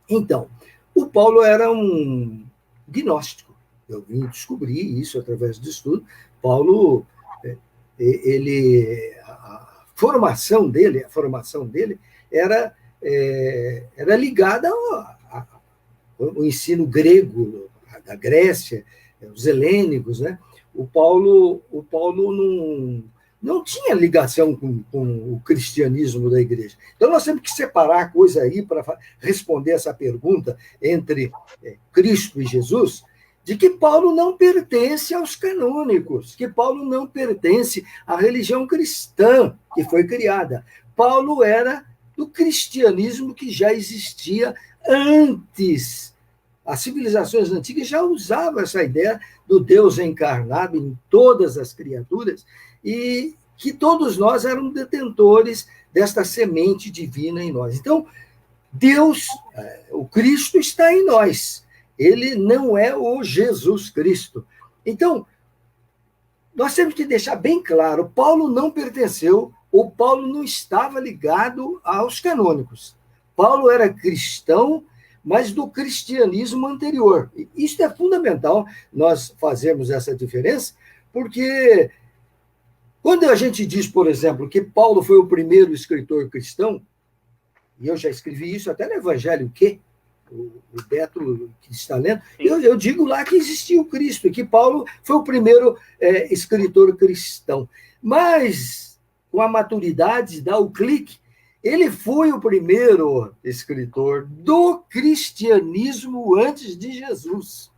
S4: Então, o Paulo era um gnóstico. Eu vim descobrir isso através do estudo. Paulo, a formação dele era ligada ao ensino grego da Grécia, os helênicos, né? O Paulo não tinha ligação com o cristianismo da igreja. Então, nós temos que separar a coisa aí para responder essa pergunta entre Cristo e Jesus, de que Paulo não pertence aos canônicos, que Paulo não pertence à religião cristã que foi criada. Paulo era do cristianismo que já existia antes. As civilizações antigas já usavam essa ideia do Deus encarnado em todas as criaturas e que todos nós éramos detentores desta semente divina em nós. Então, Deus, o Cristo está em nós. Ele não é o Jesus Cristo. Então, nós temos que deixar bem claro, Paulo não pertenceu, ou Paulo não estava ligado aos canônicos. Paulo era cristão, mas do cristianismo anterior. E isso é fundamental, nós fazermos essa diferença, porque quando a gente diz, por exemplo, que Paulo foi o primeiro escritor cristão, e eu já escrevi isso até no Evangelho, o Beto que está lendo, eu digo lá que existia o Cristo, e que Paulo foi o primeiro escritor cristão. Mas, com a maturidade, dá o clique, ele foi o primeiro escritor do cristianismo antes de Jesus.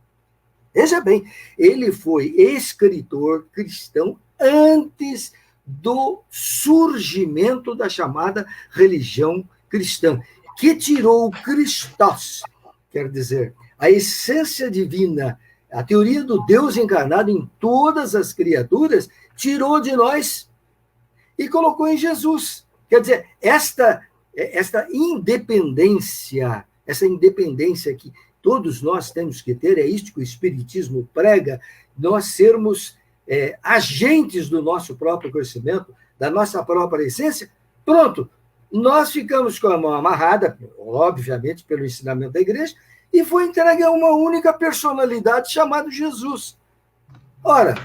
S4: Veja bem, ele foi escritor cristão antes do surgimento da chamada religião cristã, que tirou o Christos, quer dizer, a essência divina, a teoria do Deus encarnado em todas as criaturas, tirou de nós e colocou em Jesus. Quer dizer, esta independência, que todos nós temos que ter, é isto que o Espiritismo prega, nós sermos agentes do nosso próprio conhecimento, da nossa própria essência, pronto, nós ficamos com a mão amarrada, obviamente, pelo ensinamento da igreja, e foi entregue a uma única personalidade chamada Jesus. Ora,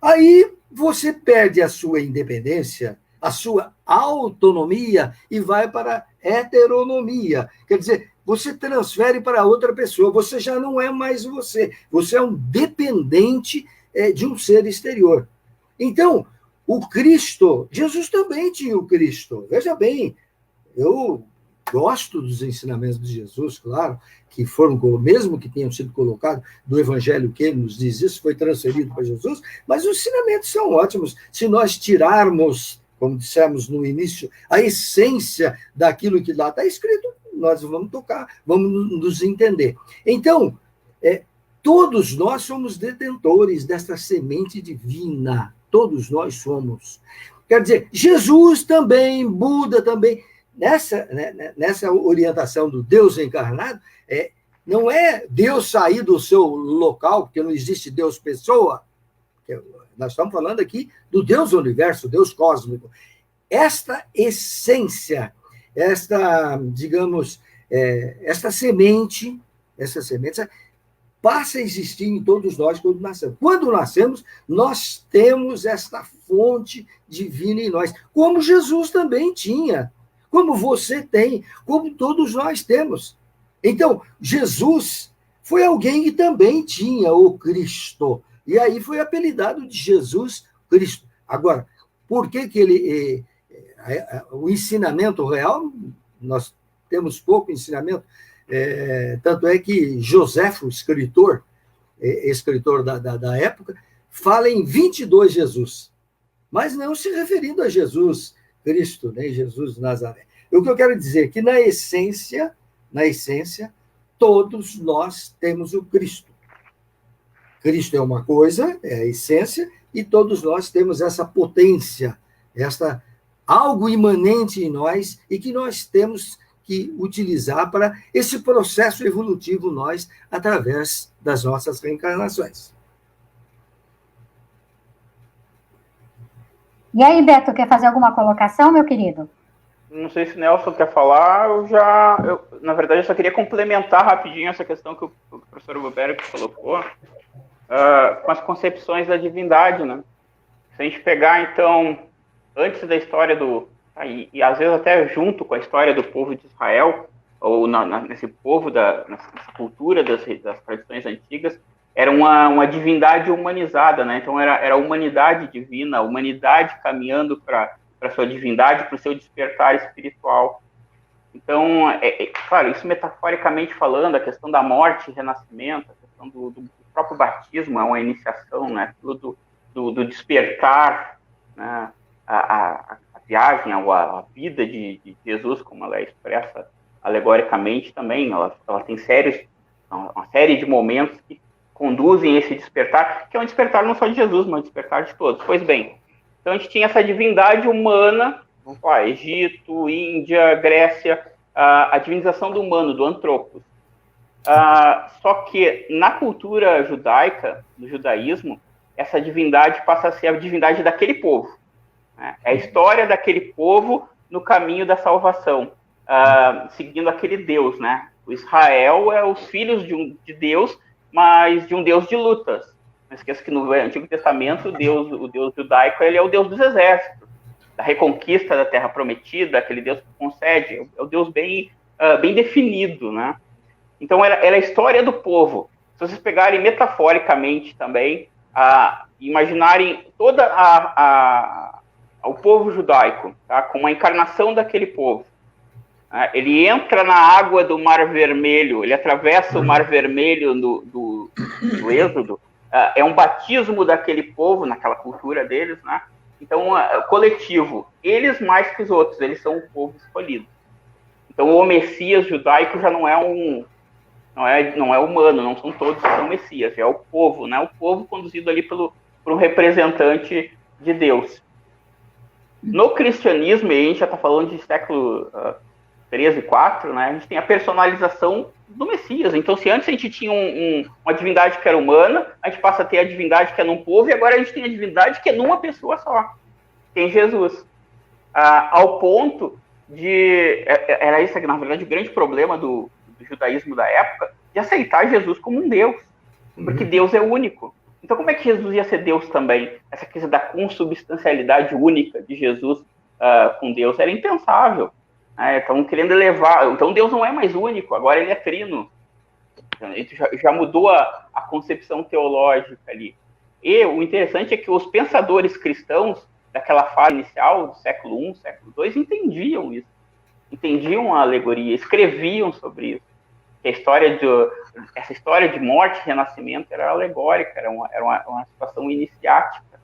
S4: aí você perde a sua independência, a sua autonomia e vai para a heteronomia. Quer dizer, você transfere para outra pessoa, você já não é mais você, você é um dependente de um ser exterior. Então, o Cristo, Jesus também tinha o Cristo. Veja bem, eu gosto dos ensinamentos de Jesus, claro, que foram, mesmo que tenham sido colocados do Evangelho que ele nos diz isso, foi transferido para Jesus, mas os ensinamentos são ótimos. Se nós tirarmos, como dissemos no início, a essência daquilo que lá está escrito, nós vamos tocar, vamos nos entender. Então, todos nós somos detentores desta semente divina. Todos nós somos. Quer dizer, Jesus também, Buda também. Nessa orientação do Deus encarnado, não é Deus sair do seu local, porque não existe Deus pessoa. Nós estamos falando aqui do Deus universo, Deus cósmico. Esta essência, digamos, esta semente passa a existir em todos nós quando nascemos. Quando nascemos, nós temos esta fonte divina em nós, como Jesus também tinha, como você tem, como todos nós temos. Então, Jesus foi alguém que também tinha o Cristo, e aí foi apelidado de Jesus Cristo. Agora, por que ele... o ensinamento real, nós temos pouco ensinamento, tanto é que Joséfo, escritor da época, fala em 22 Jesus, mas não se referindo a Jesus Cristo, nem Jesus de Nazaré. O que eu quero dizer é que, na essência, todos nós temos o Cristo. Cristo é uma coisa, é a essência, e todos nós temos essa potência, algo imanente em nós, e que nós temos que utilizar para esse processo evolutivo nós, através das nossas reencarnações.
S1: E aí, Beto, quer fazer alguma colocação, meu querido?
S3: Não sei se o Nelson quer falar, na verdade, eu só queria complementar rapidinho essa questão que o professor Roberto colocou, com as concepções da divindade, né? Se a gente pegar, então, antes da história e às vezes até junto com a história do povo de Israel, ou nesse povo, nessa cultura das tradições antigas, era uma divindade humanizada, né? Então era a humanidade divina, a humanidade caminhando para a sua divindade, para o seu despertar espiritual. Então, claro, isso metaforicamente falando, a questão da morte e renascimento, a questão do próprio batismo, é uma iniciação, né? Do despertar, né? A viagem, a vida de Jesus, como ela é expressa alegoricamente também, ela tem uma série de momentos que conduzem esse despertar, que é um despertar não só de Jesus, mas um despertar de todos. Pois bem, então a gente tinha essa divindade humana, vamos falar, Egito, Índia, Grécia, a divinização do humano, do antropos. Só que na cultura judaica, no judaísmo, essa divindade passa a ser a divindade daquele povo. É a história daquele povo no caminho da salvação, seguindo aquele Deus, né? O Israel é os filhos de Deus, mas de um Deus de lutas. Não esqueça que no Antigo Testamento o Deus judaico, ele é o Deus dos exércitos, da reconquista da Terra Prometida, aquele Deus que concede, é o Deus bem definido, né? Então era a história do povo. Se vocês pegarem metaforicamente também, imaginarem toda o povo judaico, tá? Como a encarnação daquele povo. Ele entra na água do Mar Vermelho, ele atravessa o Mar Vermelho do Êxodo, é um batismo daquele povo, naquela cultura deles, né? Então, coletivo, eles mais que os outros, eles são um povo escolhido. Então, o Messias judaico já não é humano, não são todos que são Messias, é o povo, né? O povo conduzido ali por um representante de Deus. No cristianismo, e a gente já está falando de século 13, 4, né, a gente tem a personalização do Messias. Então, se antes a gente tinha uma divindade que era humana, a gente passa a ter a divindade que é num povo, e agora a gente tem a divindade que é numa pessoa só, tem Jesus. Ao ponto de... Era isso, na verdade, o grande problema do judaísmo da época, de aceitar Jesus como um Deus, porque Deus é único. Então, como é que Jesus ia ser Deus também? Essa coisa da consubstancialidade única de Jesus com Deus era impensável. Estão querendo elevar... Então, Deus não é mais único, agora ele é trino. Já mudou a concepção teológica ali. E o interessante é que os pensadores cristãos daquela fase inicial, do século I, século II, entendiam isso. Entendiam a alegoria, escreviam sobre isso. Que essa história de morte e renascimento era alegórica, era uma situação iniciática.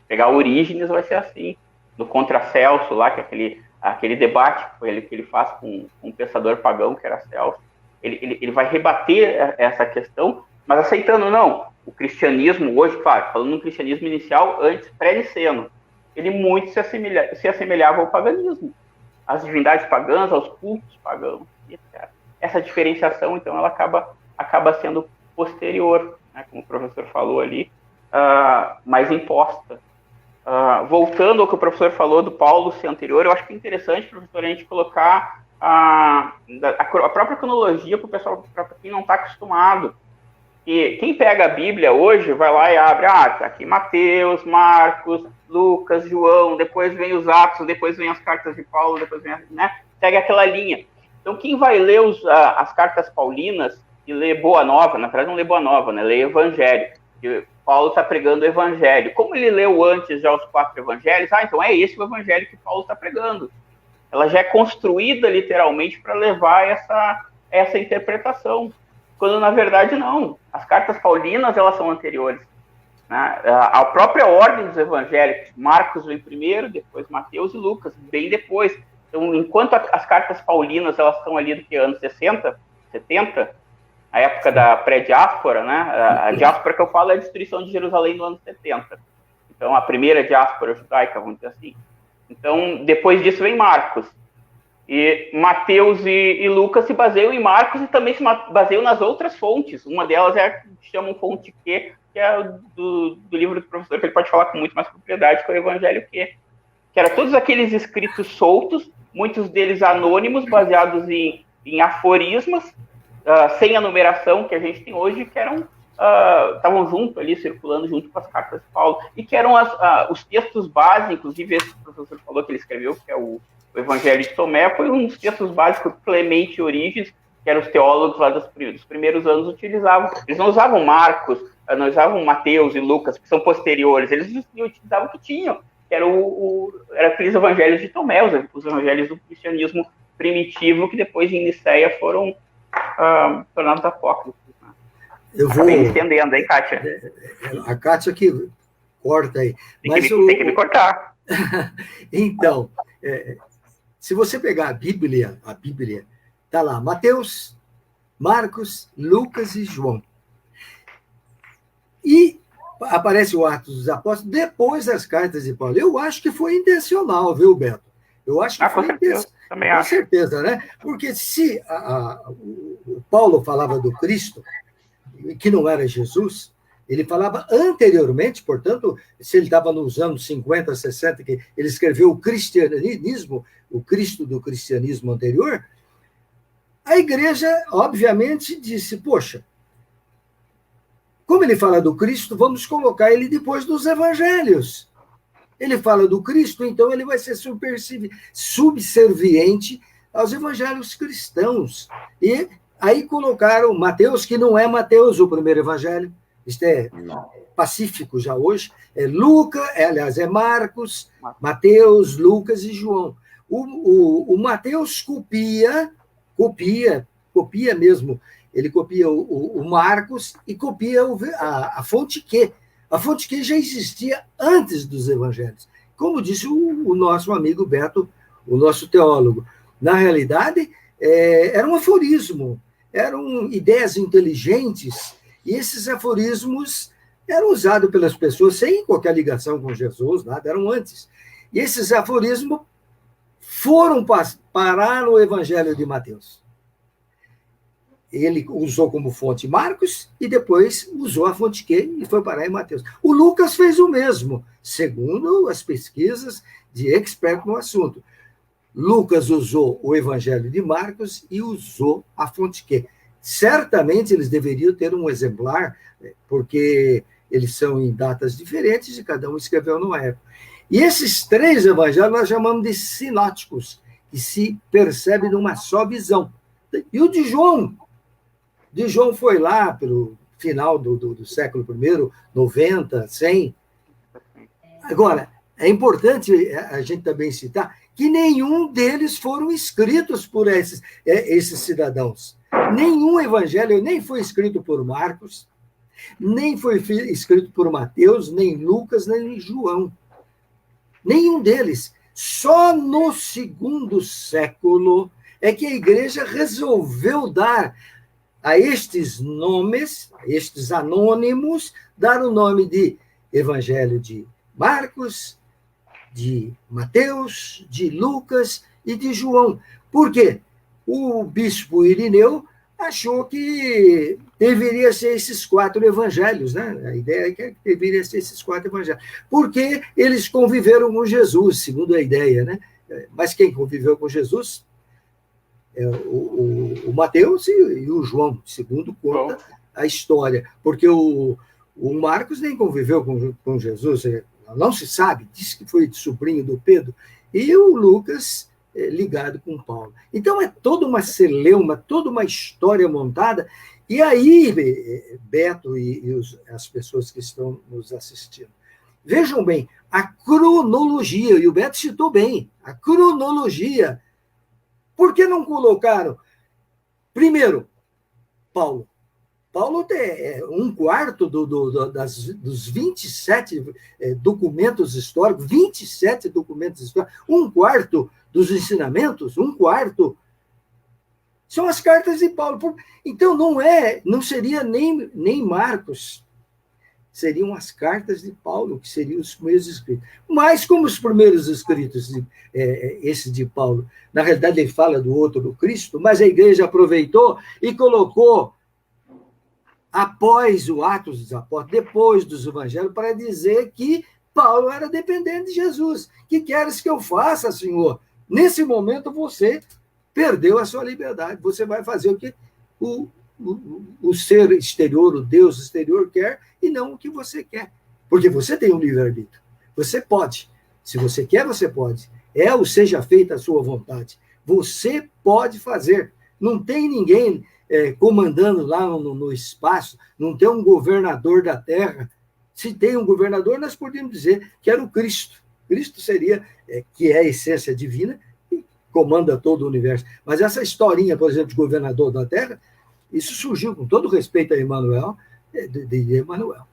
S3: Pegar Orígenes vai ser assim. No Contra Celso, lá, que é aquele debate que ele faz com um pensador pagão, que era Celso, ele vai rebater essa questão, mas aceitando, não, o cristianismo hoje, claro, falando no cristianismo inicial, antes, pré-niceno, ele muito se assemelhava ao paganismo, às divindades pagãs, aos cultos pagãos, etc. Essa diferenciação, então, ela acaba sendo posterior, né, como o professor falou ali, mais imposta. Voltando ao que o professor falou do Paulo ser anterior, eu acho que é interessante, professor, a gente colocar a própria cronologia para o pessoal, para quem não está acostumado. E quem pega a Bíblia hoje vai lá e abre, tá aqui Mateus, Marcos, Lucas, João, depois vem os Atos, depois vem as cartas de Paulo, depois vem, né, segue aquela linha. Então, quem vai ler as cartas paulinas e lê Boa Nova, na verdade não lê Boa Nova, né, lê Evangelho, que Paulo está pregando o Evangelho. Como ele leu antes já os 4 Evangelhos, então é esse o Evangelho que Paulo está pregando. Ela já é construída literalmente para levar essa interpretação. Quando, na verdade, não. As cartas paulinas, elas são anteriores. Né? A própria ordem dos evangélicos, Marcos vem primeiro, depois Mateus e Lucas, bem depois. Então, enquanto as cartas paulinas, elas estão ali do que anos 60, 70, a época da pré-diáspora, né? A diáspora que eu falo é a destruição de Jerusalém no ano 70. Então, a primeira diáspora judaica, vamos dizer assim. Então, depois disso vem Marcos. E Mateus e Lucas se baseiam em Marcos e também se baseiam nas outras fontes. Uma delas é a que chamam fonte Q, que é do livro do professor, que ele pode falar com muito mais propriedade, que é o Evangelho Q. Que era todos aqueles escritos soltos, muitos deles anônimos, baseados em aforismas, sem a numeração que a gente tem hoje, que estavam junto ali, circulando junto com as cartas de Paulo. E que eram os textos básicos, inclusive esse que o professor falou que ele escreveu, que é o Evangelho de Tomé, foi um dos textos básicos que Clemente e Orígenes, que eram os teólogos lá dos primeiros anos, utilizavam. Eles não usavam Marcos, não usavam Mateus e Lucas, que são posteriores, eles utilizavam o que tinham, que era aqueles evangelhos de Tomé, os evangelhos do cristianismo primitivo, que depois de Nicéia foram tornados apócrifos. Né?
S4: Eu vou...
S3: Acabei me estendendo, hein, Kátia?
S4: A Kátia que corta aí.
S3: Tem que me cortar.
S4: Então, se você pegar a Bíblia está lá Mateus, Marcos, Lucas e João. E aparece o Atos dos Apóstolos depois das cartas de Paulo. Eu acho que foi intencional, viu, Beto? Eu acho que foi intencional. Com certeza, né? Porque se o Paulo falava do Cristo, que não era Jesus, ele falava anteriormente, portanto, se ele estava nos anos 50, 60, que ele escreveu o cristianismo, o Cristo do cristianismo anterior, a igreja, obviamente, disse, poxa, como ele fala do Cristo, vamos colocar ele depois dos evangelhos. Ele fala do Cristo, então ele vai ser subserviente aos evangelhos cristãos. E aí colocaram Mateus, que não é Mateus o primeiro evangelho, isto é pacífico já hoje, é Lucas, aliás, é Marcos, Mateus, Lucas e João. O Mateus copia mesmo, ele copia o Marcos e copia a fonte Q. A fonte Q já existia antes dos evangelhos. Como disse o nosso amigo Beto, o nosso teólogo. Na realidade, era um aforismo, eram ideias inteligentes, e esses aforismos eram usados pelas pessoas sem qualquer ligação com Jesus, nada, eram antes. E esses aforismos foram parar no Evangelho de Mateus. Ele usou como fonte Marcos e depois usou a fonte Q e foi parar em Mateus. O Lucas fez o mesmo, segundo as pesquisas de expert no assunto. Lucas usou o Evangelho de Marcos e usou a fonte Q. Certamente eles deveriam ter um exemplar, porque eles são em datas diferentes e cada um escreveu numa época. E esses 3 evangelhos nós chamamos de sinóticos, que se percebe numa só visão. E o de João foi lá pelo final do século I, 90, 100. Agora, é importante a gente também citar que nenhum deles foram escritos por esses cidadãos. Nenhum evangelho nem foi escrito por Marcos, nem foi escrito por Mateus, nem Lucas, nem João. Nenhum deles. Só no 2º século é que a igreja resolveu dar a estes nomes, a estes anônimos, dar o nome de Evangelho de Marcos, de Mateus, de Lucas e de João. Por quê? O bispo Irineu achou que deveria ser esses 4 evangelhos, né? A ideia é que deveria ser esses 4 evangelhos, porque eles conviveram com Jesus, segundo a ideia, né? Mas quem conviveu com Jesus é o Mateus e o João, segundo conta a história, porque o Marcos nem conviveu com Jesus, não se sabe, diz que foi sobrinho do Pedro, e o Lucas ligado com Paulo. Então, é toda uma celeuma, toda uma história montada, e aí, Beto e as pessoas que estão nos assistindo, vejam bem, a cronologia, e o Beto citou bem, a cronologia, por que não colocaram, primeiro, Paulo? Paulo é 1/4 dos 27 documentos históricos, 27 documentos históricos, 1/4 dos ensinamentos, 1/4 são as cartas de Paulo. Então, não seria nem Marcos, seriam as cartas de Paulo, que seriam os primeiros escritos. Mas, como os primeiros escritos, esse de Paulo, na realidade ele fala do outro, do Cristo, mas a igreja aproveitou e colocou após o Atos dos Apóstolos, depois dos Evangelhos, para dizer que Paulo era dependente de Jesus. Que queres que eu faça, Senhor? Nesse momento, você perdeu a sua liberdade. Você vai fazer o que o ser exterior, o Deus exterior quer, e não o que você quer. Porque você tem um livre-arbítrio. Você pode. Se você quer, você pode. Seja feita a sua vontade. Você pode fazer. Não tem ninguém comandando lá no espaço, não tem um governador da Terra. Se tem um governador, nós podemos dizer que era o Cristo. Cristo seria, que é a essência divina, e comanda todo o universo. Mas essa historinha, por exemplo, de governador da Terra, isso surgiu com todo respeito a Emmanuel, de Emmanuel.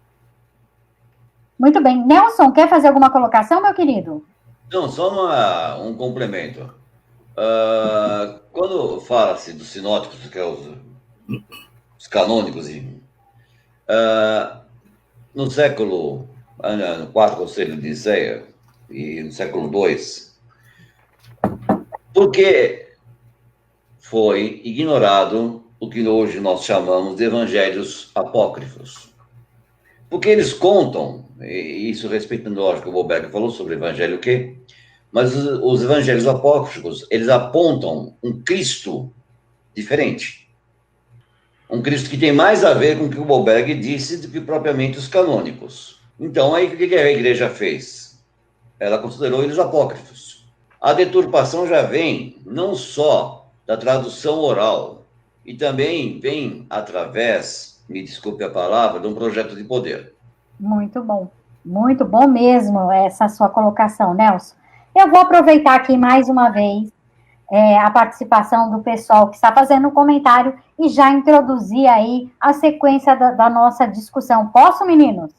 S1: Muito bem. Nelson, quer fazer alguma colocação, meu querido?
S2: Não, só um complemento. Quando fala-se dos sinóticos, que é os canônicos, no século no quarto conselho de Niceia e no século II, por que foi ignorado o que hoje nós chamamos de evangelhos apócrifos? Porque eles contam, e isso respeitando a lógica que o Boberg falou sobre o evangelho quê? Mas os evangelhos apócrifos, eles apontam um Cristo diferente. Um Cristo que tem mais a ver com o que o Boberg disse do que propriamente os canônicos. Então, aí o que a igreja fez? Ela considerou eles apócrifos. A deturpação já vem não só da tradução oral, e também vem através, me desculpe a palavra, de um projeto de poder.
S1: Muito bom mesmo essa sua colocação, Nelson. Eu vou aproveitar aqui mais uma vez a participação do pessoal que está fazendo um comentário e já introduzir aí a sequência da nossa discussão. Posso, meninos?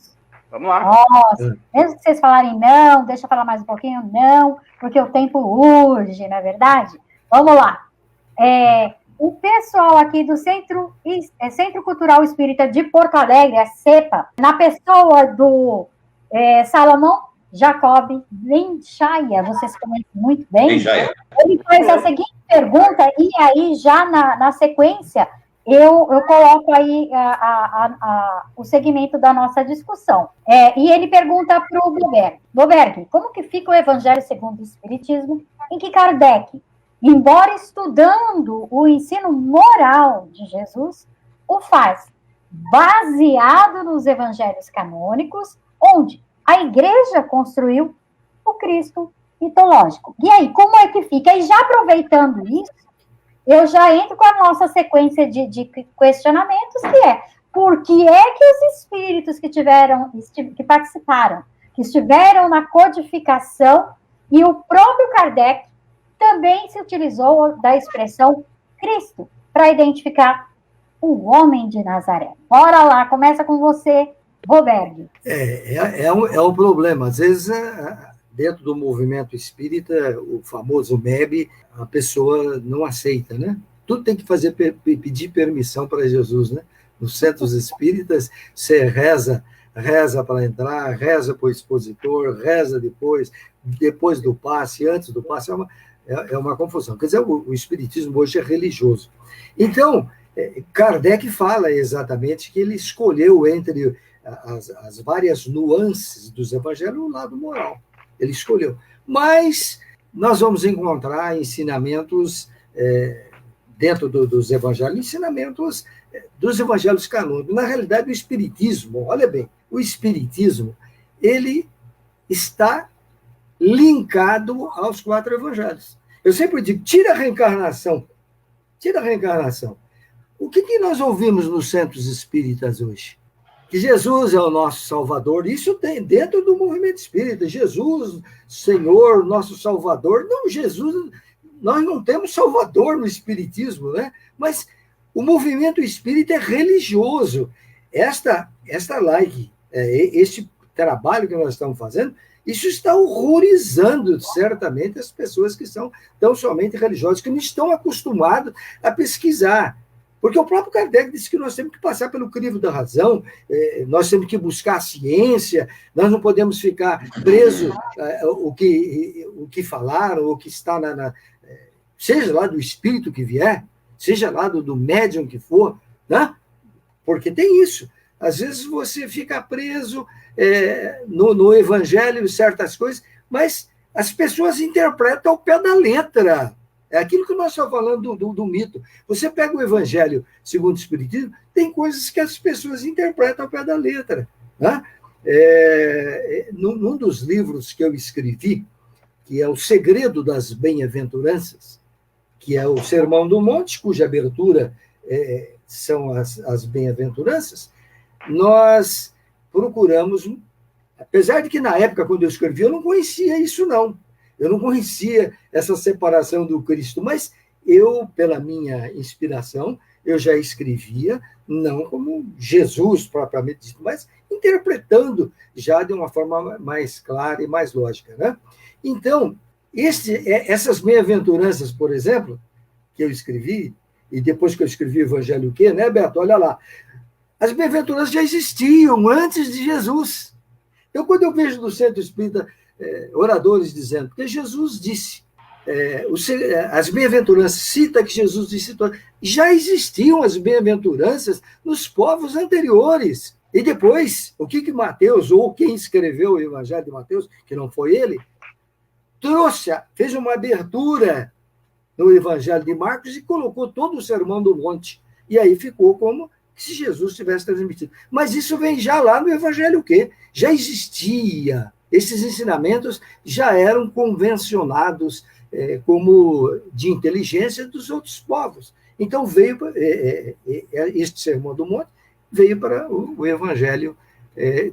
S3: Vamos lá.
S1: Nossa, mesmo que vocês falarem não, deixa eu falar mais um pouquinho, não, porque o tempo urge, não é verdade? Vamos lá. O pessoal aqui do Centro Cultural Espírita de Porto Alegre, a CEPA, na pessoa do Salomão Jacob Benchaia, vocês conhecem muito bem.
S2: Benchaia.
S1: Ele faz a seguinte pergunta, e aí já na sequência eu coloco aí o segmento da nossa discussão. E ele pergunta para o Boberg. Boberg, como que fica o Evangelho segundo o Espiritismo, em que Kardec, embora estudando o ensino moral de Jesus, o faz baseado nos evangelhos canônicos, onde a Igreja construiu o Cristo mitológico. E aí, como é que fica? E já aproveitando isso, eu já entro com a nossa sequência de questionamentos, que é: por que é que os espíritos que participaram, que estiveram na codificação, e o próprio Kardec também se utilizou da expressão Cristo para identificar o homem de Nazaré? Bora lá, começa com você, Boberg.
S4: É um problema. Às vezes, dentro do movimento espírita, o famoso MEB, a pessoa não aceita, né? Tudo tem que pedir permissão para Jesus, né? Nos centros espíritas, você reza para entrar, reza para o expositor, reza depois do passe, antes do passe, é uma confusão. Quer dizer, o espiritismo hoje é religioso. Então, Kardec fala exatamente que ele escolheu entre as várias nuances dos evangelhos o lado moral. Ele escolheu. Mas nós vamos encontrar ensinamentos dentro dos evangelhos, ensinamentos dos evangelhos canônicos. Na realidade, o espiritismo, olha bem, o espiritismo, ele está linkado aos 4 evangelhos. Eu sempre digo, tira a reencarnação. O que nós ouvimos nos centros espíritas hoje? Que Jesus é o nosso Salvador. Isso tem dentro do movimento espírita. Jesus, Senhor, nosso Salvador. Não, Jesus, nós não temos Salvador no espiritismo, né? Mas o movimento espírita é religioso. Esta live, este trabalho que nós estamos fazendo, isso está horrorizando, certamente, as pessoas que são tão somente religiosas, que não estão acostumadas a pesquisar. Porque o próprio Kardec disse que nós temos que passar pelo crivo da razão, nós temos que buscar a ciência, nós não podemos ficar presos o que falaram, o que está seja lá do espírito que vier, seja lá do médium que for, né? Porque tem isso. Às vezes você fica preso no evangelho, certas coisas, mas as pessoas interpretam ao pé da letra. É aquilo que nós estamos falando do mito. Você pega o evangelho segundo o Espiritismo, tem coisas que as pessoas interpretam ao pé da letra. Né? Num dos livros que eu escrevi, que é O Segredo das Bem-aventuranças, que é o Sermão do Monte, cuja abertura são as bem-aventuranças, nós procuramos, apesar de que na época, quando eu escrevi, eu não conhecia isso, não. Eu não conhecia essa separação do Cristo, mas eu, pela minha inspiração, eu já escrevia, não como Jesus propriamente dito, mas interpretando já de uma forma mais clara e mais lógica. Né? Então, essas bem-aventuranças, por exemplo, que eu escrevi, e depois que eu escrevi o Evangelho o quê, né, Beto? Olha lá. As bem-aventuranças já existiam antes de Jesus. Então, quando eu vejo no Centro Espírita oradores dizendo, porque Jesus disse, as bem-aventuranças, cita que Jesus disse, já existiam as bem-aventuranças nos povos anteriores. E depois, o que Mateus, ou quem escreveu o Evangelho de Mateus, que não foi ele, fez uma abertura no Evangelho de Marcos e colocou todo o Sermão do Monte. E aí ficou como se Jesus tivesse transmitido. Mas isso vem já lá no Evangelho o quê? Já existia. Esses ensinamentos já eram convencionados como de inteligência dos outros povos. Então, veio este Sermão do Monte, veio para o Evangelho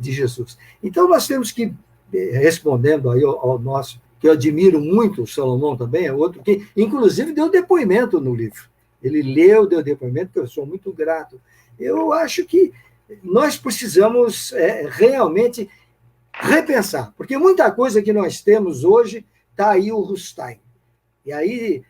S4: de Jesus. Então, nós temos que, respondendo aí ao nosso, que eu admiro muito, o Salomão também, é outro que, inclusive, deu depoimento no livro. Ele leu, deu depoimento, que eu sou muito grato. Eu acho que nós precisamos realmente repensar, porque muita coisa que nós temos hoje está aí o Rustain. E aí,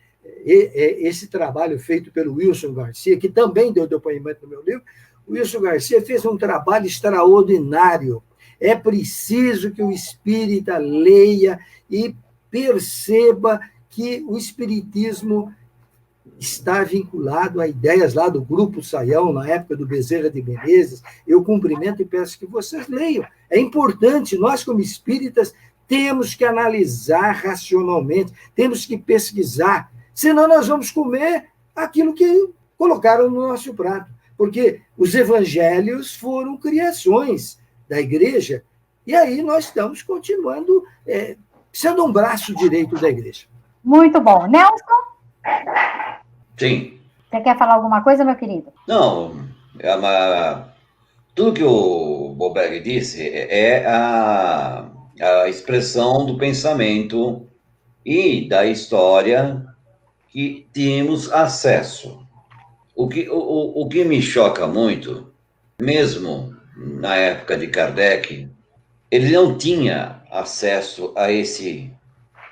S4: esse trabalho feito pelo Wilson Garcia, que também deu depoimento no meu livro, o Wilson Garcia fez um trabalho extraordinário. É preciso que o espírita leia e perceba que o espiritismo está vinculado a ideias lá do Grupo Saião, na época do Bezerra de Menezes. Eu cumprimento e peço que vocês leiam. É importante, nós como espíritas temos que analisar racionalmente, temos que pesquisar, senão nós vamos comer aquilo que colocaram no nosso prato, porque os evangelhos foram criações da igreja, e aí nós estamos continuando sendo um braço direito da igreja.
S1: Muito bom. Nelson?
S2: Sim.
S1: Você quer falar alguma coisa, meu querido?
S2: Não, tudo que o Boberg disse é a expressão do pensamento e da história que temos acesso. O que me choca muito, mesmo na época de Kardec, ele não tinha acesso a esse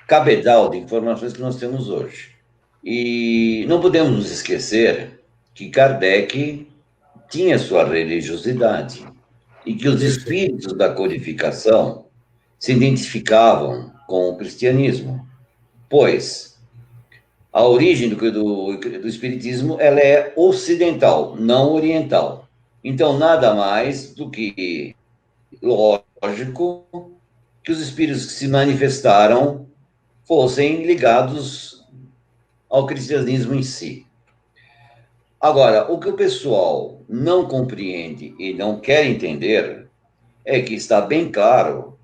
S2: cabedal de informações que nós temos hoje. E não podemos nos esquecer que Kardec tinha sua religiosidade e que os espíritos da codificação se identificavam com o cristianismo, pois a origem do espiritismo ela é ocidental, não oriental. Então, nada mais do que lógico que os espíritos que se manifestaram fossem ligados ao cristianismo em si. Agora, o que o pessoal não compreende e não quer entender é que está bem claro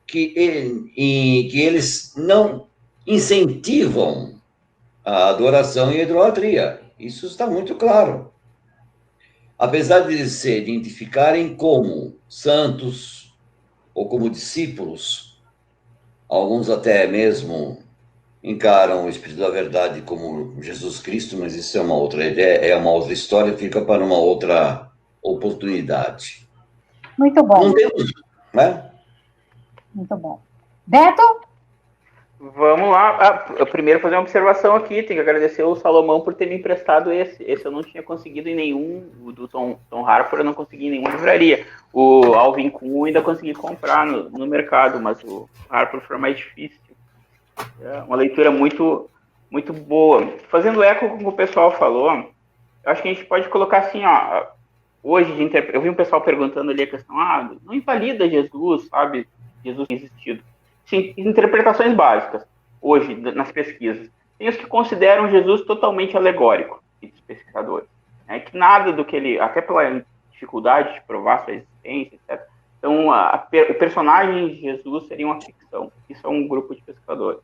S2: que eles não incentivam a adoração e a idolatria. Isso está muito claro. Apesar de eles se identificarem como santos ou como discípulos, alguns até mesmo encaram o Espírito da Verdade como Jesus Cristo, mas isso é uma outra ideia, é uma outra história, fica para uma outra oportunidade.
S1: Muito bom.
S2: Não temos, né?
S1: Muito bom. Beto?
S3: Vamos lá. Eu primeiro fazer uma observação aqui. Tenho que agradecer ao Salomão por ter me emprestado esse. Esse eu não tinha conseguido em nenhum. O do Tom Harper eu não consegui em nenhuma livraria. O Alvin Kuhn eu ainda consegui comprar no mercado, mas o Harper foi mais difícil. É uma leitura muito, muito boa. Fazendo eco com o que o pessoal falou, eu acho que a gente pode colocar assim, ó. Hoje, eu vi um pessoal perguntando ali a questão, não invalida Jesus, sabe? Jesus tem existido. Sim, interpretações básicas, hoje, nas pesquisas. Tem os que consideram Jesus totalmente alegórico, os pesquisadores. Né? Que nada do que ele, até pela dificuldade de provar sua existência, etc. Então, o personagem de Jesus seria uma ficção. Isso é um grupo de pesquisadores.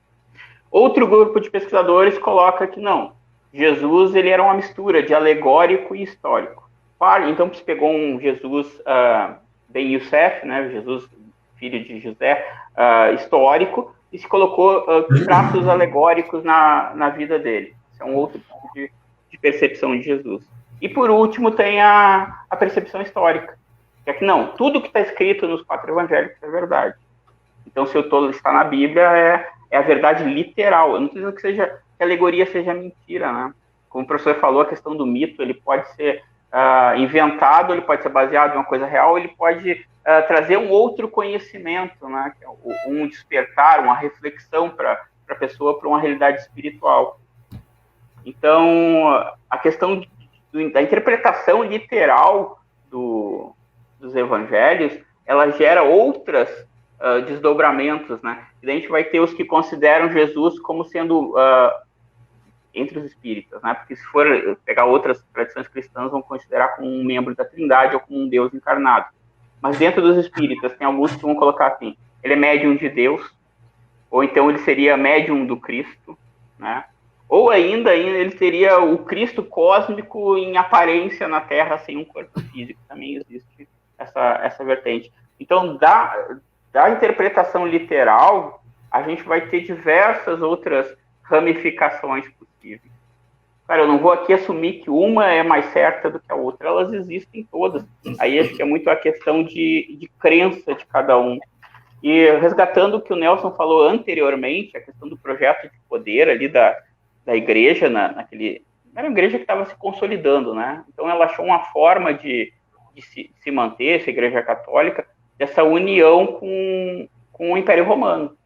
S3: Outro grupo de pesquisadores coloca que não. Jesus ele era uma mistura de alegórico e histórico. Então, se pegou um Jesus Ben Youssef, né, Jesus filho de José, histórico, e se colocou traços alegóricos na vida dele. Esse é um outro tipo de percepção de Jesus. E, por último, tem a percepção histórica. Que é que não, tudo que está escrito nos 4 evangelhos é verdade. Então, se está na Bíblia, é a verdade literal. Eu não estou dizendo que a alegoria seja mentira, né? Como o professor falou, a questão do mito, ele pode ser inventado, ele pode ser baseado em uma coisa real, ele pode trazer um outro conhecimento, né? Um despertar, uma reflexão para a pessoa, para uma realidade espiritual. Então, a questão da interpretação literal dos evangelhos, ela gera outros desdobramentos, né? E daí a gente vai ter os que consideram Jesus como sendo entre os espíritas, né? Porque se for pegar outras tradições cristãs, vão considerar como um membro da Trindade ou como um Deus encarnado. Mas dentro dos espíritas, tem alguns que vão colocar assim, ele é médium de Deus, ou então ele seria médium do Cristo, né? Ou ainda ele teria o Cristo cósmico em aparência na Terra sem um corpo físico. Também existe essa vertente. Então, da interpretação literal, a gente vai ter diversas outras ramificações possíveis. Cara, eu não vou aqui assumir que uma é mais certa do que a outra. Elas existem todas. Aí acho que é muito a questão de crença de cada um. E resgatando o que o Nelson falou anteriormente, a questão do projeto de poder ali da igreja, era uma igreja que estava se consolidando, né? Então ela achou uma forma de se manter, essa igreja católica, dessa união com o Império Romano.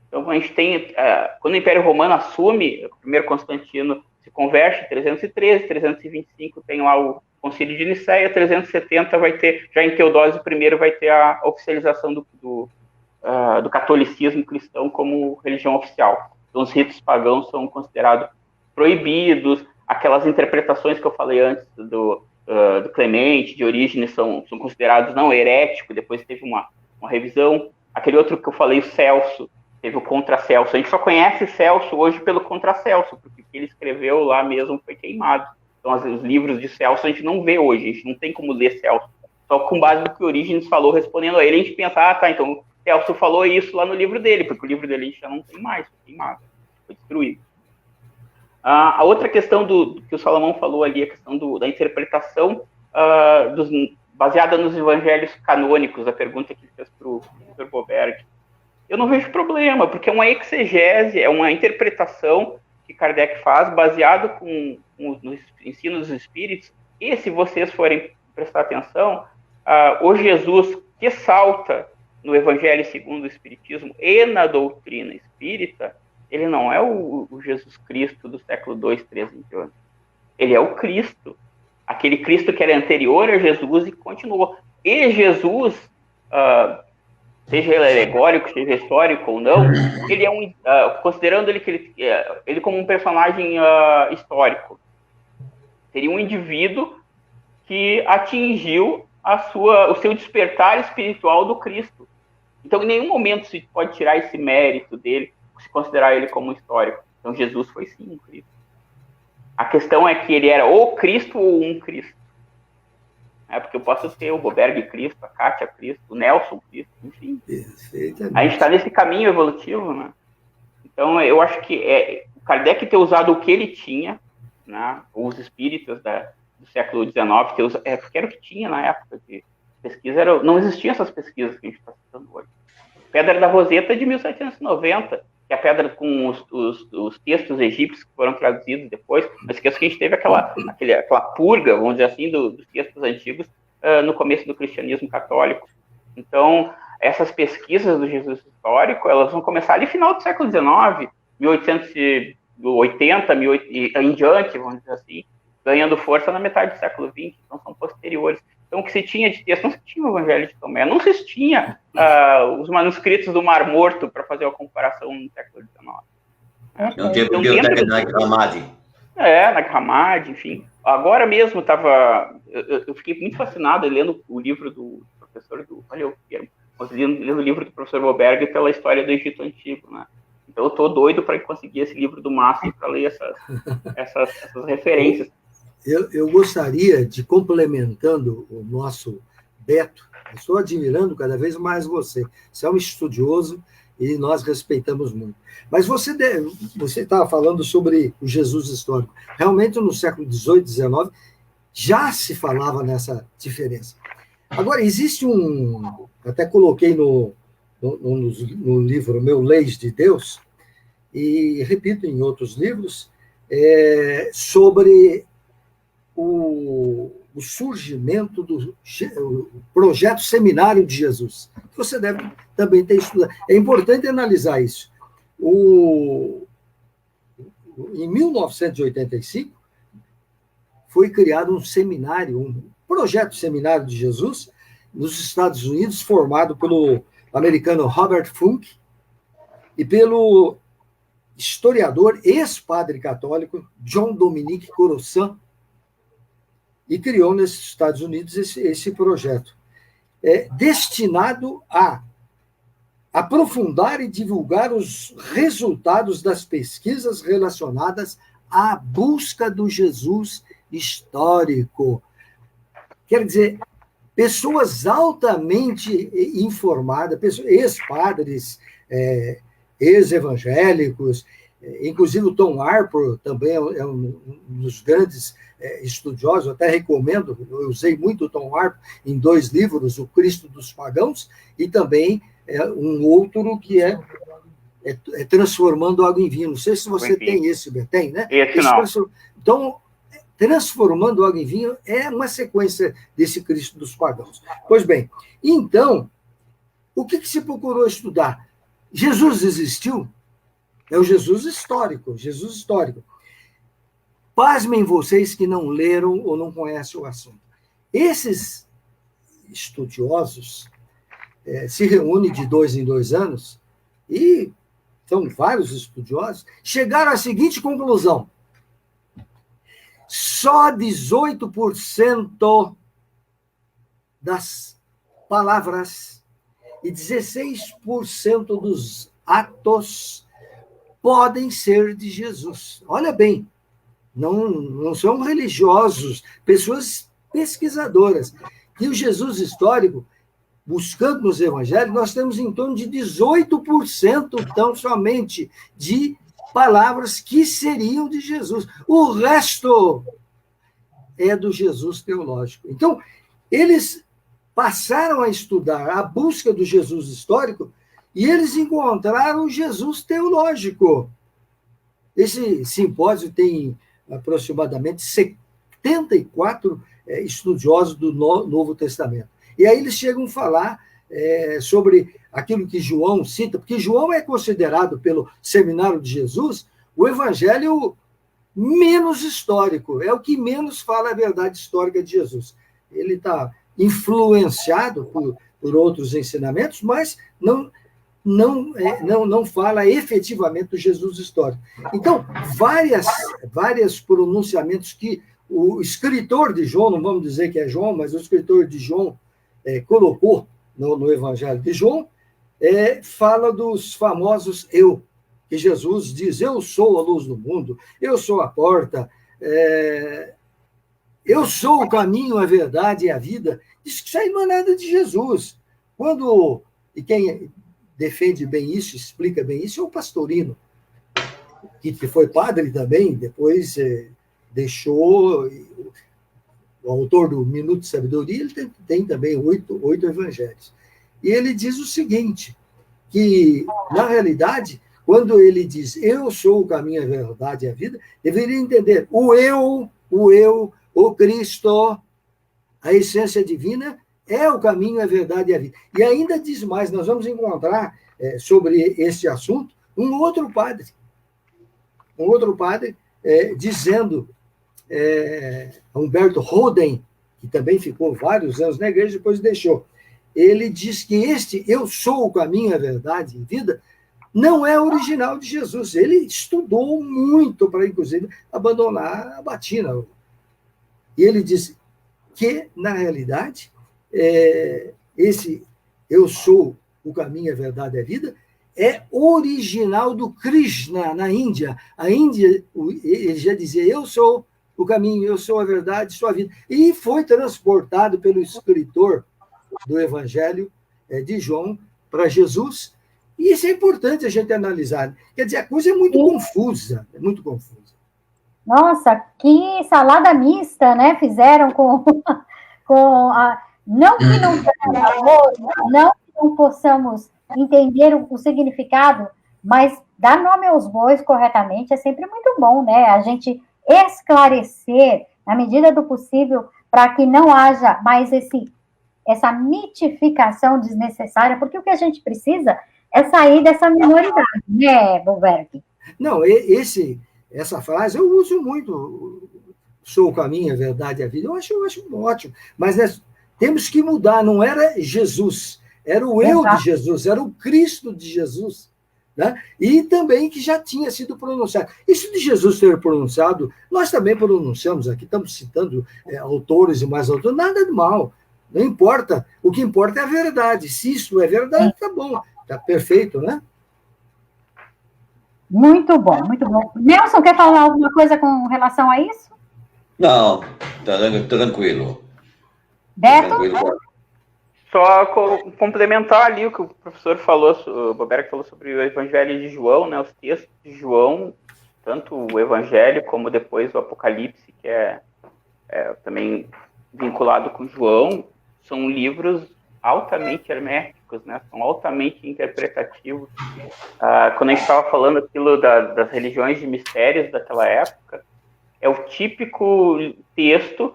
S3: Então, a gente tem, quando o Império Romano assume, o primeiro Constantino se converte em 313, 325 tem lá o Concílio de Nicéia, 370 vai ter, já em Teodósio I, vai ter a oficialização do catolicismo cristão como religião oficial. Então, os ritos pagãos são considerados proibidos, aquelas interpretações que eu falei antes do Clemente, de Orígenes, são considerados não heréticos, depois teve uma revisão. Aquele outro que eu falei, o Celso, teve o Contra Celso. A gente só conhece Celso hoje pelo Contra Celso, porque o que ele escreveu lá mesmo foi queimado. Então, os livros de Celso a gente não vê hoje, a gente não tem como ler Celso. Só com base no que Orígenes falou, respondendo a ele, a gente pensa, tá, então Celso falou isso lá no livro dele, porque o livro dele a gente já não tem mais, foi queimado, foi destruído. A outra questão que o Salomão falou ali, a questão da interpretação baseada nos evangelhos canônicos, a pergunta que fez para o Dr. Boberg. Eu não vejo problema, porque é uma exegese, é uma interpretação que Kardec faz baseado nos ensinos dos espíritos, e se vocês forem prestar atenção, o Jesus que salta no Evangelho segundo o Espiritismo e na doutrina espírita, ele não é o Jesus Cristo do século 2, 3 em diante. Ele é o Cristo, aquele Cristo que era anterior a Jesus e continuou. E Jesus, seja ele alegórico, seja histórico ou não, ele é considerando ele como um personagem histórico, seria um indivíduo que atingiu o seu despertar espiritual do Cristo. Então, em nenhum momento se pode tirar esse mérito dele, se considerar ele como histórico. Então, Jesus foi sim um Cristo. A questão é que ele era ou Cristo ou um Cristo. Porque eu posso ter o Boberg Cristo, a Kátia Cristo, o Nelson Cristo, enfim. A gente está nesse caminho evolutivo, né? Então, eu acho que o Kardec ter usado o que ele tinha, né, os espíritas do século XIX, porque era o que tinha na época de pesquisa, não existiam essas pesquisas que a gente está citando hoje. Pedra da Roseta de 1790, que é a pedra com os textos egípcios que foram traduzidos depois. Não esqueça que a gente teve aquela purga, vamos dizer assim, dos textos antigos no começo do cristianismo católico. Então, essas pesquisas do Jesus histórico, elas vão começar ali no final do século XIX, 1880, em diante, vamos dizer assim, ganhando força na metade do século XX, então são posteriores. Então, o que se tinha de texto, não se tinha o Evangelho de Tomé, não se tinha os manuscritos do Mar Morto para fazer a comparação no século XIX.
S2: Não teve o que na Gramade.
S3: Na Gramade, enfim. Agora mesmo eu fiquei muito fascinado lendo o livro do professor lendo o livro do professor Boberg pela história do Egito Antigo, né? Então, eu estou doido para conseguir esse livro do Márcio para ler essas referências.
S4: Eu gostaria de, complementando o nosso Beto, eu estou admirando cada vez mais você. Você é um estudioso e nós respeitamos muito. Mas você estava falando sobre o Jesus histórico. Realmente, no século XVIII, XIX, já se falava nessa diferença. Agora, existe até coloquei no livro meu Leis de Deus, e repito em outros livros, sobre o surgimento do projeto Seminário de Jesus. Você deve também ter estudado. É importante analisar isso. Em 1985, foi criado um seminário, um projeto Seminário de Jesus, nos Estados Unidos, formado pelo americano Robert Funk e pelo historiador, ex-padre católico, John Dominique Corossan, e criou nos Estados Unidos esse projeto, destinado a aprofundar e divulgar os resultados das pesquisas relacionadas à busca do Jesus histórico. Quer dizer, pessoas altamente informadas, ex-padres, ex-evangélicos, inclusive o Tom Harper também é um dos grandes estudiosos, até recomendo, eu usei muito o Tom Harper em 2 livros, O Cristo dos Pagãos, e também um outro que é Transformando Água em Vinho. Não sei se você tem esse, tem, né?
S3: Esse não.
S4: Então, Transformando Água em Vinho é uma sequência desse Cristo dos Pagãos. Pois bem, então, o que se procurou estudar? Jesus existiu? É o Jesus histórico, Jesus histórico. Pasmem vocês que não leram ou não conhecem o assunto. Esses estudiosos se reúnem de 2 em 2 anos e são vários estudiosos, chegaram à seguinte conclusão: só 18% das palavras e 16% dos atos podem ser de Jesus. Olha bem, não são religiosos, pessoas pesquisadoras. E o Jesus histórico, buscando nos evangelhos, nós temos em torno de 18%, tão somente, de palavras que seriam de Jesus. O resto é do Jesus teológico. Então, eles passaram a estudar a busca do Jesus histórico e eles encontraram o Jesus teológico. Esse simpósio tem aproximadamente 74 estudiosos do Novo Testamento. E aí eles chegam a falar sobre aquilo que João cita, porque João é considerado pelo Seminário de Jesus o evangelho menos histórico, é o que menos fala a verdade histórica de Jesus. Ele está influenciado por outros ensinamentos, mas não fala efetivamente do Jesus histórico. Então, vários pronunciamentos que o escritor de João, não vamos dizer que é João, mas o escritor de João colocou no Evangelho de João, fala dos famosos eu, que Jesus diz: eu sou a luz do mundo, eu sou a porta, eu sou o caminho, a verdade e a vida. Isso que aí não é nada de Jesus. E quem defende bem isso, explica bem isso, é o Pastorino, que foi padre também, depois deixou. O autor do Minuto de Sabedoria, ele tem também 8 evangelhos. E ele diz o seguinte, que, na realidade, quando ele diz eu sou o caminho, a verdade e a vida, deveria entender o eu, o Cristo, a essência divina, é o caminho, a verdade e a vida. E ainda diz mais, nós vamos encontrar sobre esse assunto um outro padre dizendo, Humberto Roden, que também ficou vários anos na igreja, depois deixou. Ele diz que este eu sou o caminho, a verdade e a vida não é original de Jesus. Ele estudou muito para, inclusive, abandonar a batina. E ele diz que, na realidade, esse eu sou o caminho, a verdade e a vida é original do Krishna, na Índia. A Índia, ele já dizia, eu sou o caminho, eu sou a verdade, sou a vida. E foi transportado pelo escritor do Evangelho de João para Jesus. E isso é importante a gente analisar. Quer dizer, a coisa é muito confusa,
S1: Nossa, que salada mista, né? Fizeram com a... Não que não tenha amor, não que não possamos entender o significado, mas dar nome aos bois corretamente é sempre muito bom, né? A gente esclarecer, na medida do possível, para que não haja mais essa mitificação desnecessária, porque o que a gente precisa é sair dessa minoridade, né, Boberg?
S4: Não, essa frase eu uso muito, sou o caminho, a verdade e a vida, eu acho ótimo, mas temos que mudar, não era Jesus, era o eu de Jesus, era o Cristo de Jesus, né? E também que já tinha sido pronunciado. Isso de Jesus ter pronunciado, nós também pronunciamos aqui, estamos citando autores e mais autores, nada de mal, não importa, o que importa é a verdade, se isso é verdade, tá bom, tá perfeito, né?
S1: Muito bom, muito bom. Nelson, quer falar alguma coisa com relação a isso?
S2: Não, tá tranquilo.
S1: Beto?
S2: Tranquilo.
S3: Só complementar ali o que o professor falou, o Boberg falou sobre o Evangelho de João, né? Os textos de João, tanto o Evangelho como depois o Apocalipse, que é também vinculado com João, são livros altamente herméticos, né? São altamente interpretativos. Quando a gente estava falando aquilo das religiões de mistérios daquela época, é o típico texto,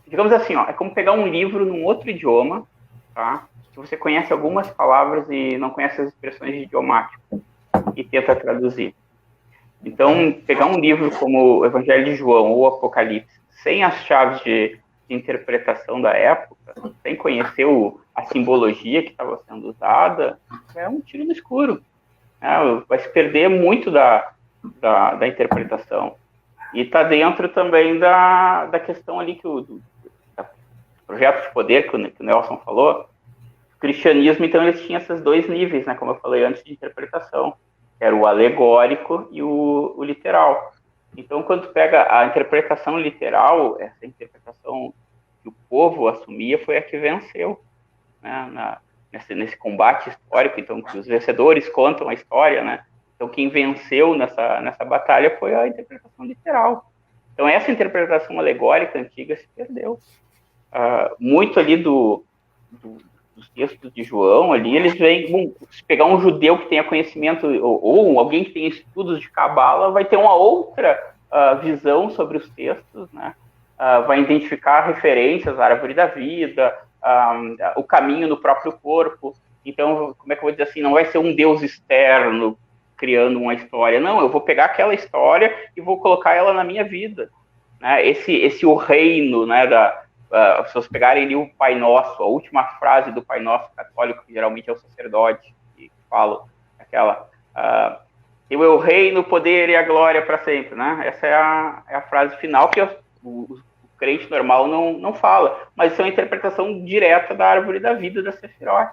S3: digamos assim, é como pegar um livro num outro idioma, tá? se você conhece algumas palavras e não conhece as expressões idiomáticas e tenta traduzir. Então, pegar um livro como o Evangelho de João ou Apocalipse, sem as chaves de interpretação da época, sem conhecer a simbologia que estava sendo usada, é um tiro no escuro. Vai se perder muito da interpretação. E está dentro também da questão ali do projeto de poder que o Nelson falou. O cristianismo, então, eles tinham esses dois níveis, né, como eu falei antes, de interpretação. Era o alegórico e o literal. Então, quando tu pega a interpretação literal, essa interpretação que o povo assumia foi a que venceu, né, nesse combate histórico. Então, que os vencedores contam a história, né? Então, quem venceu nessa batalha foi a interpretação literal. Então, essa interpretação alegórica antiga se perdeu. Muito ali dos textos de João, ali, eles vêm, se pegar um judeu que tenha conhecimento, ou alguém que tenha estudos de cabala, vai ter uma outra visão sobre os textos, né? Vai identificar referências à árvore da vida, o caminho no próprio corpo. Então, como é que eu vou dizer assim, não vai ser um Deus externo criando uma história, não, eu vou pegar aquela história e vou colocar ela na minha vida, né? Esse o reino, né, se vocês pegarem ali o Pai Nosso, a última frase do Pai Nosso católico, que geralmente é o sacerdote que fala aquela eu é o reino, o poder e a glória para sempre, né? Essa é a frase final que o crente normal não fala, mas isso é uma interpretação direta da árvore da vida da Sefirot.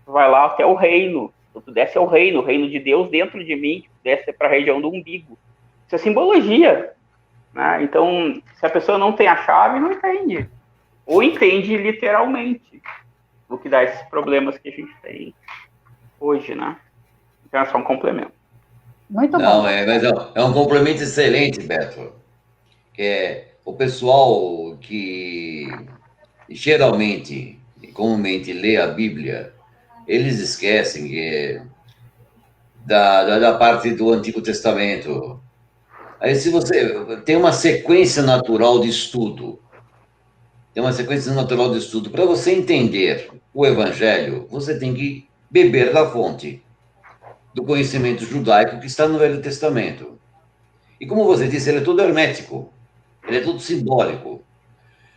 S3: Vai lá até o reino, tu desce ao reino, o reino de Deus dentro de mim, tu desce para a região do umbigo. Isso é simbologia, né? Então, se a pessoa não tem a chave, não entende. Ou entende literalmente, o que dá esses problemas que a gente tem hoje, né? Então é só um complemento.
S1: Muito
S2: Não,
S1: bom.
S2: mas é um complemento excelente, Beto. O pessoal que geralmente, comumente lê a Bíblia, eles esquecem que da parte do Antigo Testamento. Aí, se você tem uma sequência natural de estudo, para você entender o Evangelho, você tem que beber da fonte do conhecimento judaico que está no Velho Testamento. E como você disse, ele é todo hermético, ele é todo simbólico.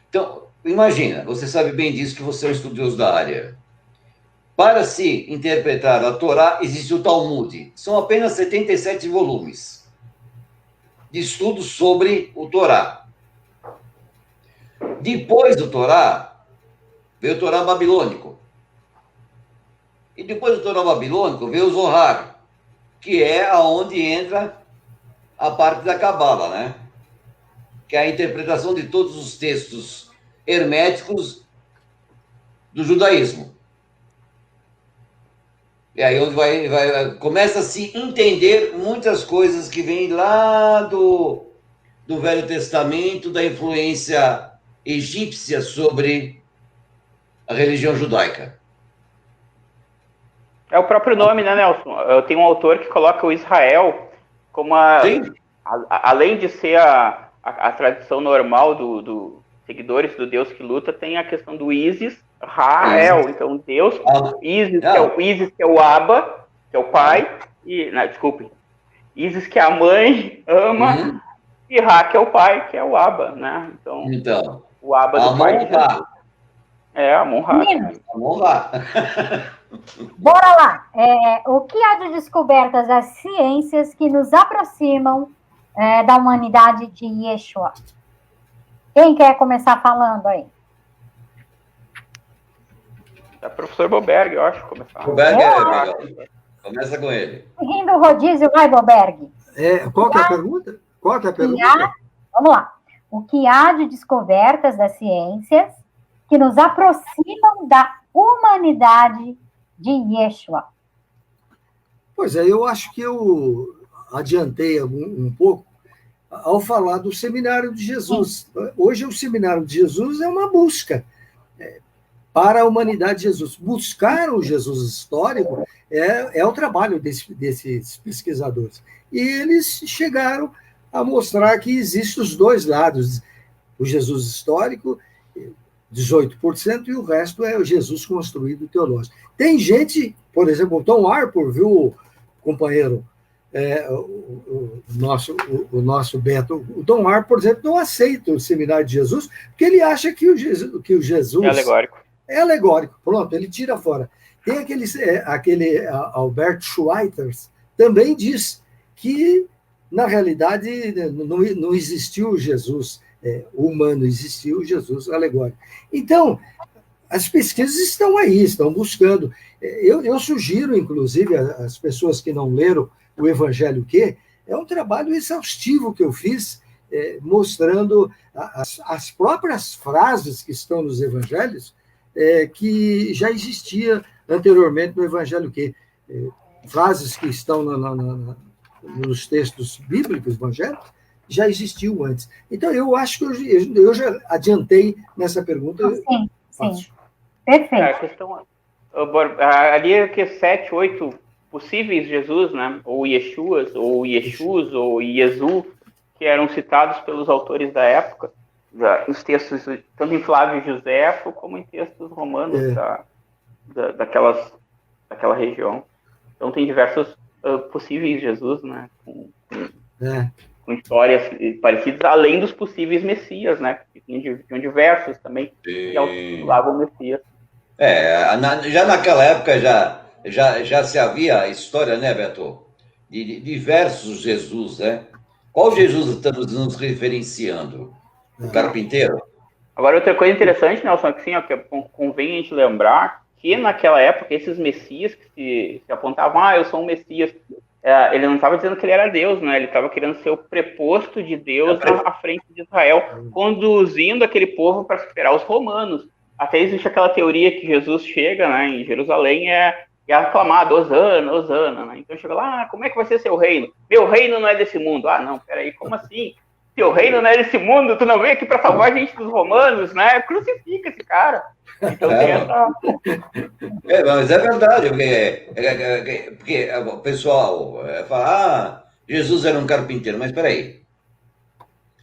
S2: Então, imagina, você sabe bem disso, que você é um estudioso da área. Para se interpretar a Torá, existe o Talmud. São apenas 77 volumes de estudos sobre o Torá. Depois do Torá, veio o Torá babilônico. E depois do Torá babilônico, veio o Zohar, que é aonde entra a parte da Cabala, né? Que é a interpretação de todos os textos herméticos do judaísmo. E aí onde começa a se entender muitas coisas que vêm lá do Velho Testamento, da influência egípcia sobre a religião judaica.
S3: É o próprio nome, né, Nelson? Eu tenho um autor que coloca o Israel como além de ser a tradição normal dos seguidores do Deus que luta, tem a questão do Isis, Rael. Então, Deus, Isis, que é o Abba, que é o pai, desculpe, Isis, que é a mãe, ama, e Ra, que é o pai, que é o Abba, né? Então o Abba do pai de Jesus. Amon-Ra.
S1: Amon-Ra. Bora lá. O que há de descobertas das ciências que nos aproximam da humanidade de Yeshua? Quem quer começar falando aí?
S3: É o professor Boberg, eu acho, começar.
S2: Boberg é legal. Começa com ele.
S1: Rindo o rodízio, vai, Boberg.
S4: Qual que é a pergunta?
S1: Vamos lá. O que há de descobertas das ciências que nos aproximam da humanidade de Yeshua?
S4: Pois é, eu acho que eu adiantei um pouco ao falar do Seminário de Jesus. Hoje o Seminário de Jesus é uma busca para a humanidade de Jesus. Buscar o Jesus histórico é o trabalho desses pesquisadores. E eles chegaram a mostrar que existem os dois lados, o Jesus histórico 18%, e o resto é o Jesus construído teológico. Tem gente, por exemplo, o Tom Harpur, viu, companheiro, o nosso Beto, o Tom Harpur, por exemplo, não aceita o seminário de Jesus, porque ele acha que o Jesus
S3: é alegórico.
S4: É alegórico, pronto, ele tira fora. Tem aquele Albert Schweitzer, também diz que, na realidade, não existiu Jesus humano, existiu Jesus alegórico. Então, as pesquisas estão aí, estão buscando. Eu sugiro, inclusive, às pessoas que não leram o Evangelho Que, é um trabalho exaustivo que eu fiz, mostrando as próprias frases que estão nos evangelhos, que já existia anteriormente no Evangelho Que. Frases que estão nos textos bíblicos, evangélicos, já existiam antes. Então, eu acho que eu já adiantei nessa pergunta.
S1: Sim. Perfeito.
S3: A questão, ali é que 7, 8 possíveis Jesus, né? Ou Yeshuas, ou Yeshus, ou Yesu, que eram citados pelos autores da época, nos textos, tanto em Flávio Joséfo, como em textos romanos daquela região. Então, tem diversos possíveis Jesus, né? Com histórias parecidas, além dos possíveis Messias, né? Que tinham diversos também, que auto-titulavam o Messias.
S2: Já naquela época já se havia a história, né, Beto? De diversos Jesus, né? Qual Jesus estamos nos referenciando? O carpinteiro?
S3: Agora, outra coisa interessante, Nelson, que convém a gente lembrar que naquela época, esses Messias que se apontavam, eu sou um Messias, ele não estava dizendo que ele era Deus, né? Ele estava querendo ser o preposto de Deus à frente de Israel, conduzindo aquele povo para superar os romanos. Até existe aquela teoria que Jesus chega, né, em Jerusalém e aclamado, Hosana, Hosana, né? Então chega lá, como é que vai ser seu reino? Meu reino não é desse mundo. Não, peraí, como assim? Seu reino não é desse mundo? Tu não veio aqui para salvar a gente dos romanos, né? Crucifica esse cara. Então tem essa...
S2: mas é verdade, porque o pessoal fala, Jesus era um carpinteiro, mas peraí,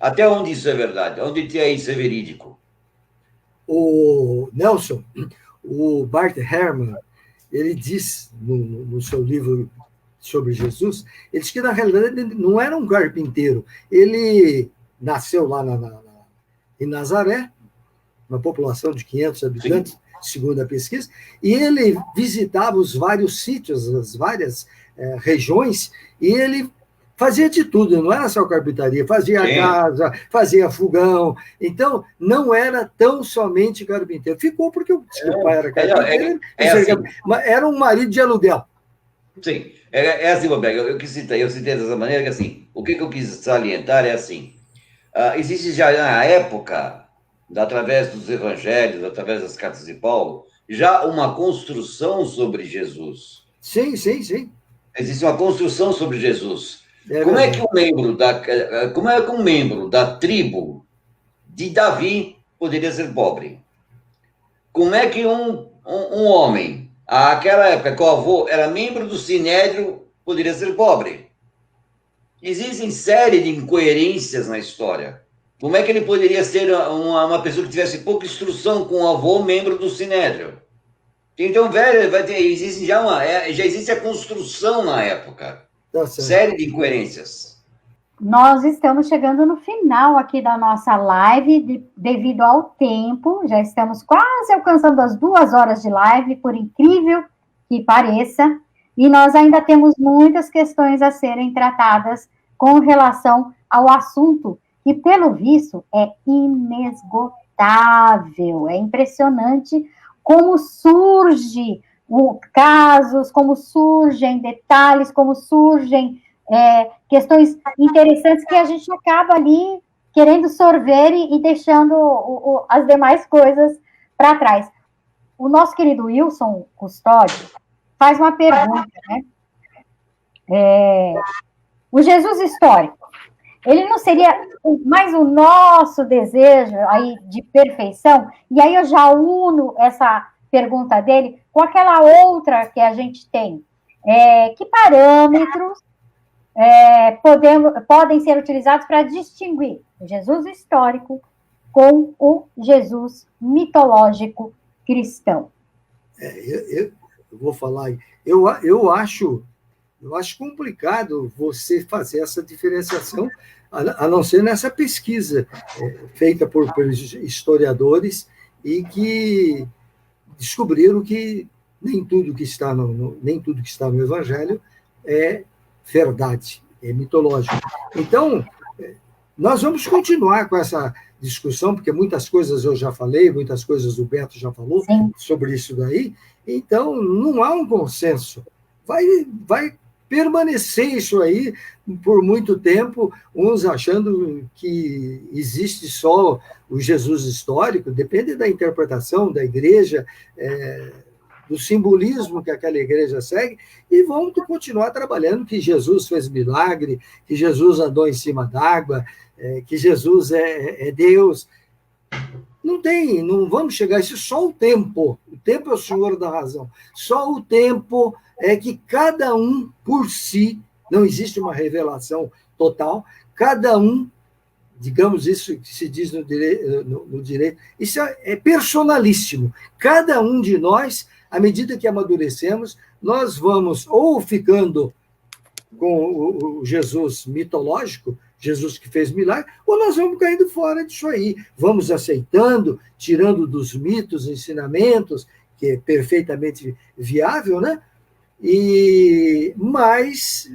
S2: até onde isso é verdade? Onde isso é verídico?
S4: O Nelson, o Bart Ehrman, ele diz no seu livro sobre Jesus, ele diz que, na realidade, ele não era um carpinteiro. Ele nasceu lá em Nazaré, uma população de 500 habitantes, sim, segundo a pesquisa, e ele visitava os vários sítios, as várias regiões, e ele fazia de tudo, não era só carpintaria, fazia casa, fazia fogão, então não era tão somente carpinteiro. Ficou porque o pai era carpinteiro, mas era um marido de aluguel.
S2: Sim, assim, Roberto, eu citei dessa maneira que, assim, o que eu quis salientar é assim, existe já na época, através dos evangelhos, através das cartas de Paulo, já uma construção sobre Jesus.
S4: Sim.
S2: Existe uma construção sobre Jesus. Como é que um membro da tribo de Davi poderia ser pobre? Como é que um homem, àquela época, que o avô era membro do Sinédrio, poderia ser pobre? Existem série de incoerências na história. Como é que ele poderia ser uma pessoa que tivesse pouca instrução com o avô, membro do Sinédrio? Então, já existe a construção na época. Série de incoerências.
S1: Nós estamos chegando no final aqui da nossa live, devido ao tempo, já estamos quase alcançando as 2 horas de live, por incrível que pareça, e nós ainda temos muitas questões a serem tratadas com relação ao assunto, que, pelo visto, é inesgotável, é impressionante como surge casos, como surgem detalhes, como surgem questões interessantes que a gente acaba ali querendo sorver e deixando as demais coisas para trás. O nosso querido Wilson Custódio faz uma pergunta, né? O Jesus histórico, ele não seria mais o nosso desejo aí de perfeição? E aí eu já uno essa pergunta dele com aquela outra que a gente tem. Que parâmetros podem ser utilizados para distinguir o Jesus histórico com o Jesus mitológico cristão?
S4: Eu vou falar, eu acho complicado você fazer essa diferenciação, a não ser nessa pesquisa feita pelos historiadores e que descobriram que nem tudo que está no Evangelho é verdade, é mitológico. Então, nós vamos continuar com essa discussão, porque muitas coisas eu já falei, muitas coisas o Beto já falou
S1: Sim.
S4: sobre isso daí, então não há um consenso. Vai permanecer isso aí por muito tempo, uns achando que existe só o Jesus histórico, depende da interpretação da igreja, do simbolismo que aquela igreja segue, e vão continuar trabalhando que Jesus fez milagre, que Jesus andou em cima d'água, que Jesus é Deus. Não vamos chegar a isso, só o tempo é o senhor da razão, só o tempo é que cada um por si, não existe uma revelação total, cada um, digamos isso que se diz no direito, isso é personalíssimo, cada um de nós, à medida que amadurecemos, nós vamos ou ficando com o Jesus mitológico, Jesus que fez milagre, ou nós vamos caindo fora disso aí, vamos aceitando, tirando dos mitos, ensinamentos, que é perfeitamente viável, né? Mas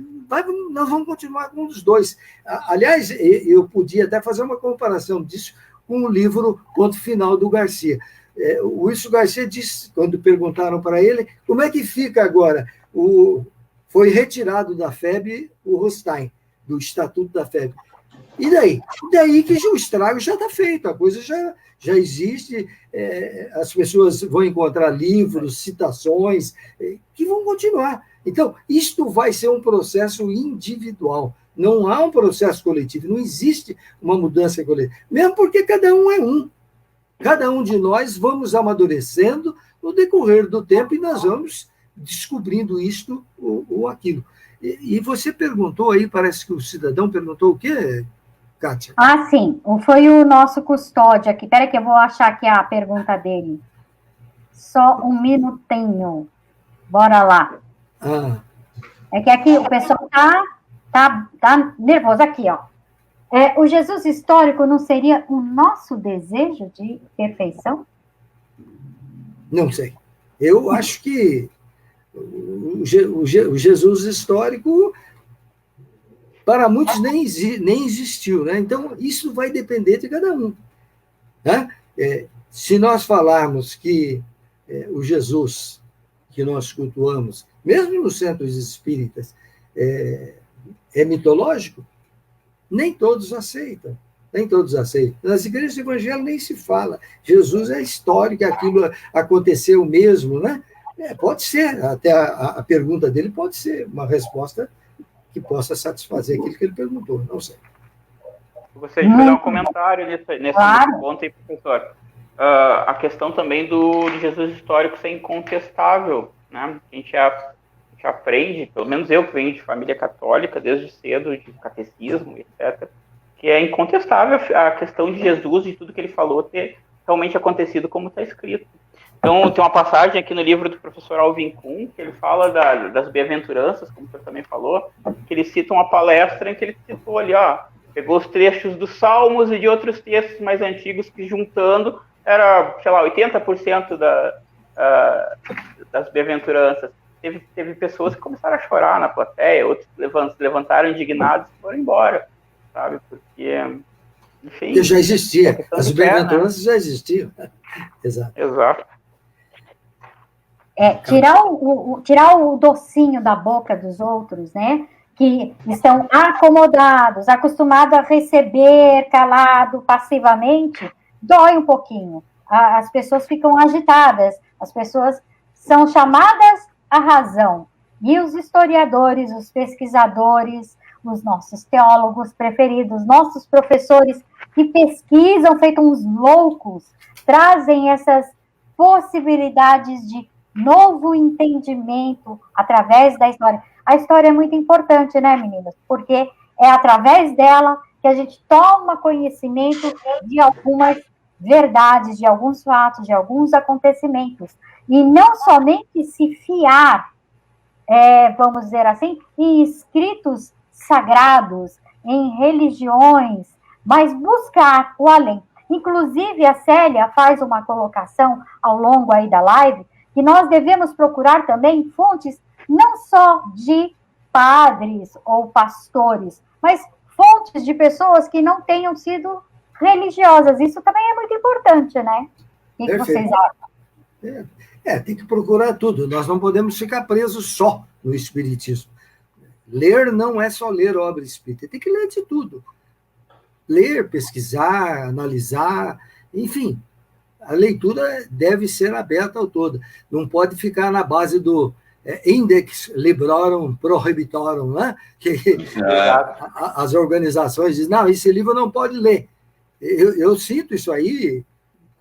S4: nós vamos continuar com os dois. Aliás, eu podia até fazer uma comparação disso com o livro Ponto Final do Garcia. O Wilson Garcia disse, quando perguntaram para ele, como é que fica agora? Foi retirado da FEB o Rostein, do Estatuto da FEB. E daí? Daí que o estrago já está feito, a coisa já existe, as pessoas vão encontrar livros, citações, que vão continuar. Então, isto vai ser um processo individual, não há um processo coletivo, não existe uma mudança coletiva, mesmo porque cada um é um. Cada um de nós vamos amadurecendo no decorrer do tempo e nós vamos descobrindo isto ou aquilo. E você perguntou aí, parece que o cidadão perguntou o quê, Kátia?
S1: Sim, foi o nosso custódio aqui. Espera que eu vou achar aqui a pergunta dele. Só um minutinho. Bora lá. É que aqui o pessoal tá nervoso. Aqui, ó. O Jesus histórico não seria o nosso desejo de perfeição?
S4: Não sei. Eu acho que o Jesus histórico, para muitos, nem existiu, né? Então, isso vai depender de cada um. Né? Se nós falarmos que o Jesus que nós cultuamos, mesmo nos centros espíritas, é mitológico, nem todos aceitam. Nas igrejas evangélicas nem se fala. Jesus é histórico, aquilo aconteceu mesmo, né? Pode ser, até a pergunta dele pode ser uma resposta que possa satisfazer aquilo que ele perguntou, não sei.
S3: Eu gostaria de fazer um comentário nesse
S1: Claro.
S3: ponto aí, professor. A questão também de Jesus histórico ser incontestável, né? A gente aprende, pelo menos eu que venho de família católica, desde cedo, de catecismo, etc., que é incontestável a questão de Jesus, de tudo que ele falou, ter realmente acontecido como está escrito. Então, tem uma passagem aqui no livro do professor Alvin Kuhn, que ele fala das bem-aventuranças, como o senhor também falou, que ele cita uma palestra em que ele citou ali, pegou os trechos dos Salmos e de outros textos mais antigos que, juntando, era, sei lá, 80% das bem-aventuranças. Teve pessoas que começaram a chorar na plateia, outros levantaram indignados e foram embora, sabe? Porque, enfim...
S4: Porque já existia, as bem-aventuranças já existiam. Exato.
S1: Tirar o docinho da boca dos outros, né? Que estão acomodados, acostumados a receber calado, passivamente, dói um pouquinho. As pessoas ficam agitadas, as pessoas são chamadas à razão. E os historiadores, os pesquisadores, os nossos teólogos preferidos, nossos professores que pesquisam feito uns loucos, trazem essas possibilidades de novo entendimento através da história. A história é muito importante, né, meninas? Porque é através dela que a gente toma conhecimento de algumas verdades de alguns fatos, de alguns acontecimentos, e não somente se fiar, vamos dizer assim, em escritos sagrados, em religiões, mas buscar o além. Inclusive, a Célia faz uma colocação ao longo aí da live, que nós devemos procurar também fontes não só de padres ou pastores, mas fontes de pessoas que não tenham sido religiosas. Isso também é muito importante, né? O que vocês acham?
S4: Tem que procurar tudo. Nós não podemos ficar presos só no espiritismo. Ler não é só ler obra espírita, tem que ler de tudo. Ler, pesquisar, analisar, enfim, a leitura deve ser aberta ao todo. Não pode ficar na base do index librorum prohibitorum, né? Que as organizações dizem, não, esse livro não pode ler. Eu sinto isso aí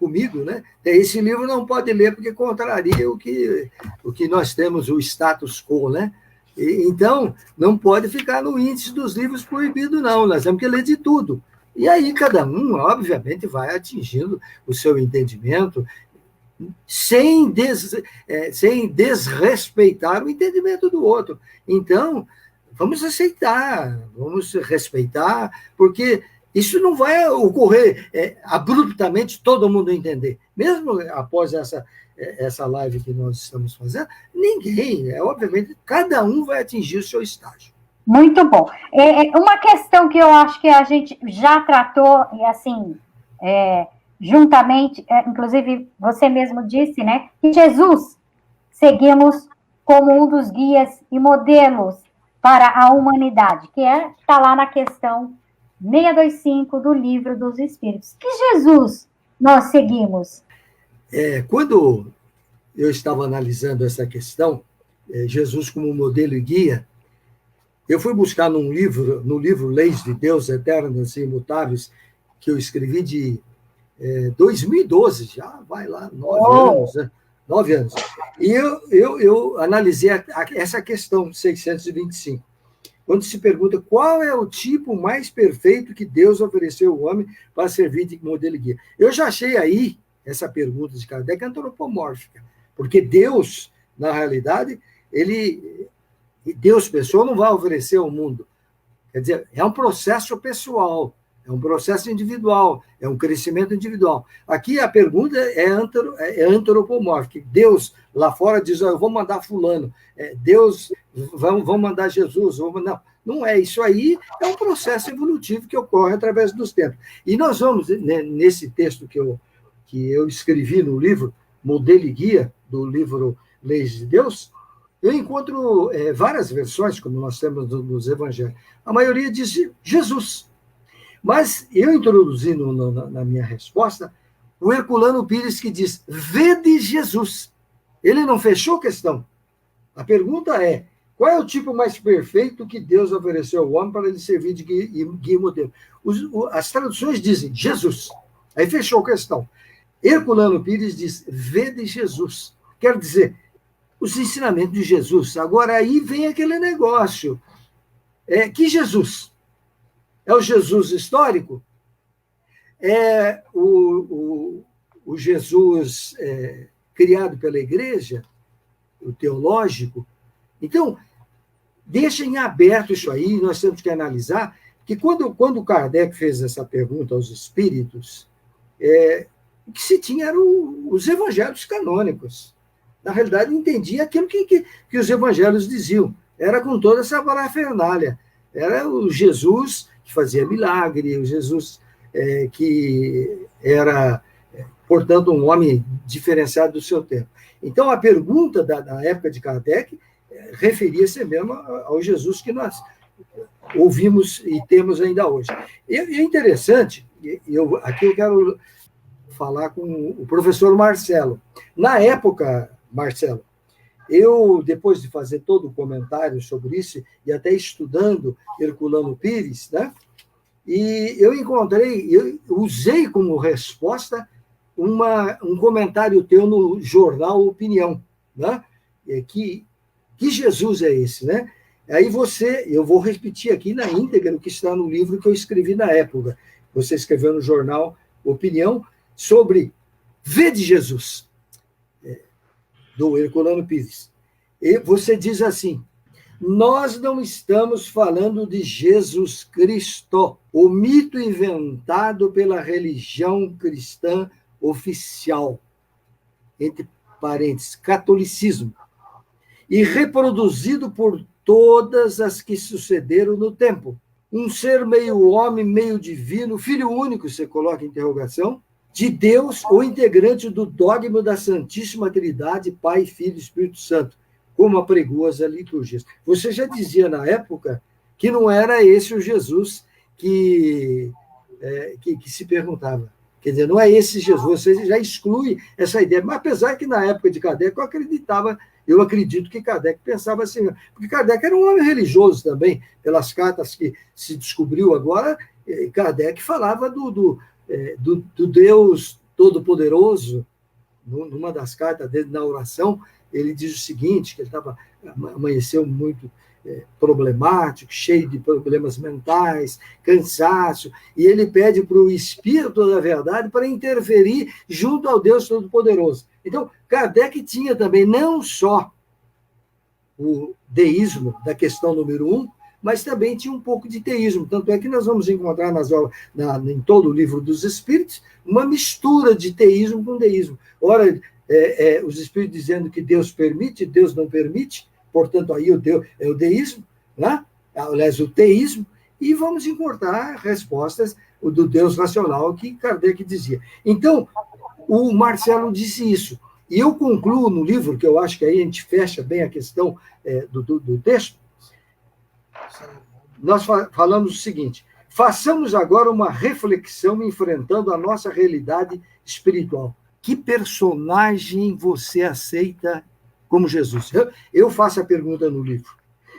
S4: comigo, né? Esse livro não pode ler porque contraria o que nós temos, o status quo, né? Então, não pode ficar no índice dos livros proibidos, não. Nós temos que ler de tudo. E aí cada um, obviamente, vai atingindo o seu entendimento sem desrespeitar o entendimento do outro. Então, vamos aceitar, vamos respeitar, porque isso não vai ocorrer abruptamente todo mundo entender. Mesmo após essa live que nós estamos fazendo, ninguém, obviamente, cada um vai atingir o seu estágio.
S1: Muito bom. Uma questão que eu acho que a gente já tratou, e assim, juntamente, inclusive você mesmo disse, né, que Jesus seguimos como um dos guias e modelos para a humanidade, que está lá na questão 625 do Livro dos Espíritos. Que Jesus nós seguimos?
S4: Quando eu estava analisando essa questão, Jesus como modelo e guia, eu fui buscar no livro Leis de Deus Eternas e Imutáveis, que eu escrevi de 2012, já vai lá, 9 anos, né? 9 anos. E eu analisei essa questão 625, quando se pergunta qual é o tipo mais perfeito que Deus ofereceu ao homem para servir de modelo e guia. Eu já achei aí essa pergunta de Kardec antropomórfica, porque Deus, na realidade, Deus, pessoa, não vai oferecer ao mundo. Quer dizer, é um processo pessoal, é um processo individual, é um crescimento individual. Aqui a pergunta é antropomórfica. Deus, lá fora, diz, eu vou mandar fulano. Deus, vão mandar Jesus. Não é. Isso aí é um processo evolutivo que ocorre através dos tempos. E nós vamos, nesse texto que eu escrevi no livro, Modelo e Guia, do livro Leis de Deus, eu encontro várias versões, como nós temos nos evangelhos. A maioria diz Jesus. Mas eu introduzi na minha resposta o Herculano Pires, que diz, vede Jesus. Ele não fechou a questão. A pergunta é, qual é o tipo mais perfeito que Deus ofereceu ao homem para ele servir de guia e modelo? As traduções dizem Jesus. Aí fechou a questão. Herculano Pires diz, vede Jesus. Quer dizer, os ensinamentos de Jesus. Agora, aí vem aquele negócio. Que Jesus? É o Jesus histórico? É o Jesus criado pela igreja? O teológico? Então, deixa em aberto isso aí, nós temos que analisar, que quando Kardec fez essa pergunta aos espíritos, o que se tinha eram os evangelhos canônicos. Na realidade, entendia aquilo que os evangelhos diziam. Era com toda essa parafernália. Era o Jesus que fazia milagre, o Jesus que era, portanto, um homem diferenciado do seu tempo. Então, a pergunta da época de Kardec referia-se mesmo ao Jesus que nós ouvimos e temos ainda hoje. E é interessante, aqui eu quero falar com o professor Marcelo. Na época, Marcelo, eu, depois de fazer todo o comentário sobre isso, e até estudando Herculano Pires, né, e eu usei como resposta um comentário teu no jornal Opinião, né, que Jesus é esse, né? Aí eu vou repetir aqui na íntegra o que está no livro que eu escrevi na época. Você escreveu no jornal Opinião, sobre Vede Jesus, do Herculano Pires. E você diz assim: nós não estamos falando de Jesus Cristo, o mito inventado pela religião cristã oficial, entre parênteses, catolicismo, e reproduzido por todas as que sucederam no tempo. Um ser meio homem, meio divino, filho único, você coloca interrogação, de Deus, ou integrante do dogma da Santíssima Trindade, Pai, Filho e Espírito Santo, como apregou as liturgias. Você já dizia na época que não era esse o Jesus que se perguntava. Quer dizer, não é esse Jesus, você já exclui essa ideia. Mas apesar que na época de Kardec eu acredito que Kardec pensava assim, porque Kardec era um homem religioso também, pelas cartas que se descobriu agora, Kardec falava do Deus Todo-Poderoso. Numa das cartas dele, na oração, ele diz o seguinte, que ele amanheceu muito problemático, cheio de problemas mentais, cansaço, e ele pede para o Espírito da Verdade para interferir junto ao Deus Todo-Poderoso. Então, Kardec tinha também não só o deísmo da questão número 1, mas também tinha um pouco de teísmo. Tanto é que nós vamos encontrar em todo o Livro dos Espíritos uma mistura de teísmo com deísmo. Ora, os Espíritos dizendo que Deus permite, Deus não permite, portanto, aí é o deísmo, né? Aliás, o teísmo, e vamos encontrar respostas do Deus racional que Kardec dizia. Então, o Marcelo disse isso. E eu concluo no livro, que eu acho que aí a gente fecha bem a questão do texto. Nós falamos o seguinte: façamos agora uma reflexão enfrentando a nossa realidade espiritual. Que personagem você aceita como Jesus? Eu faço a pergunta no livro.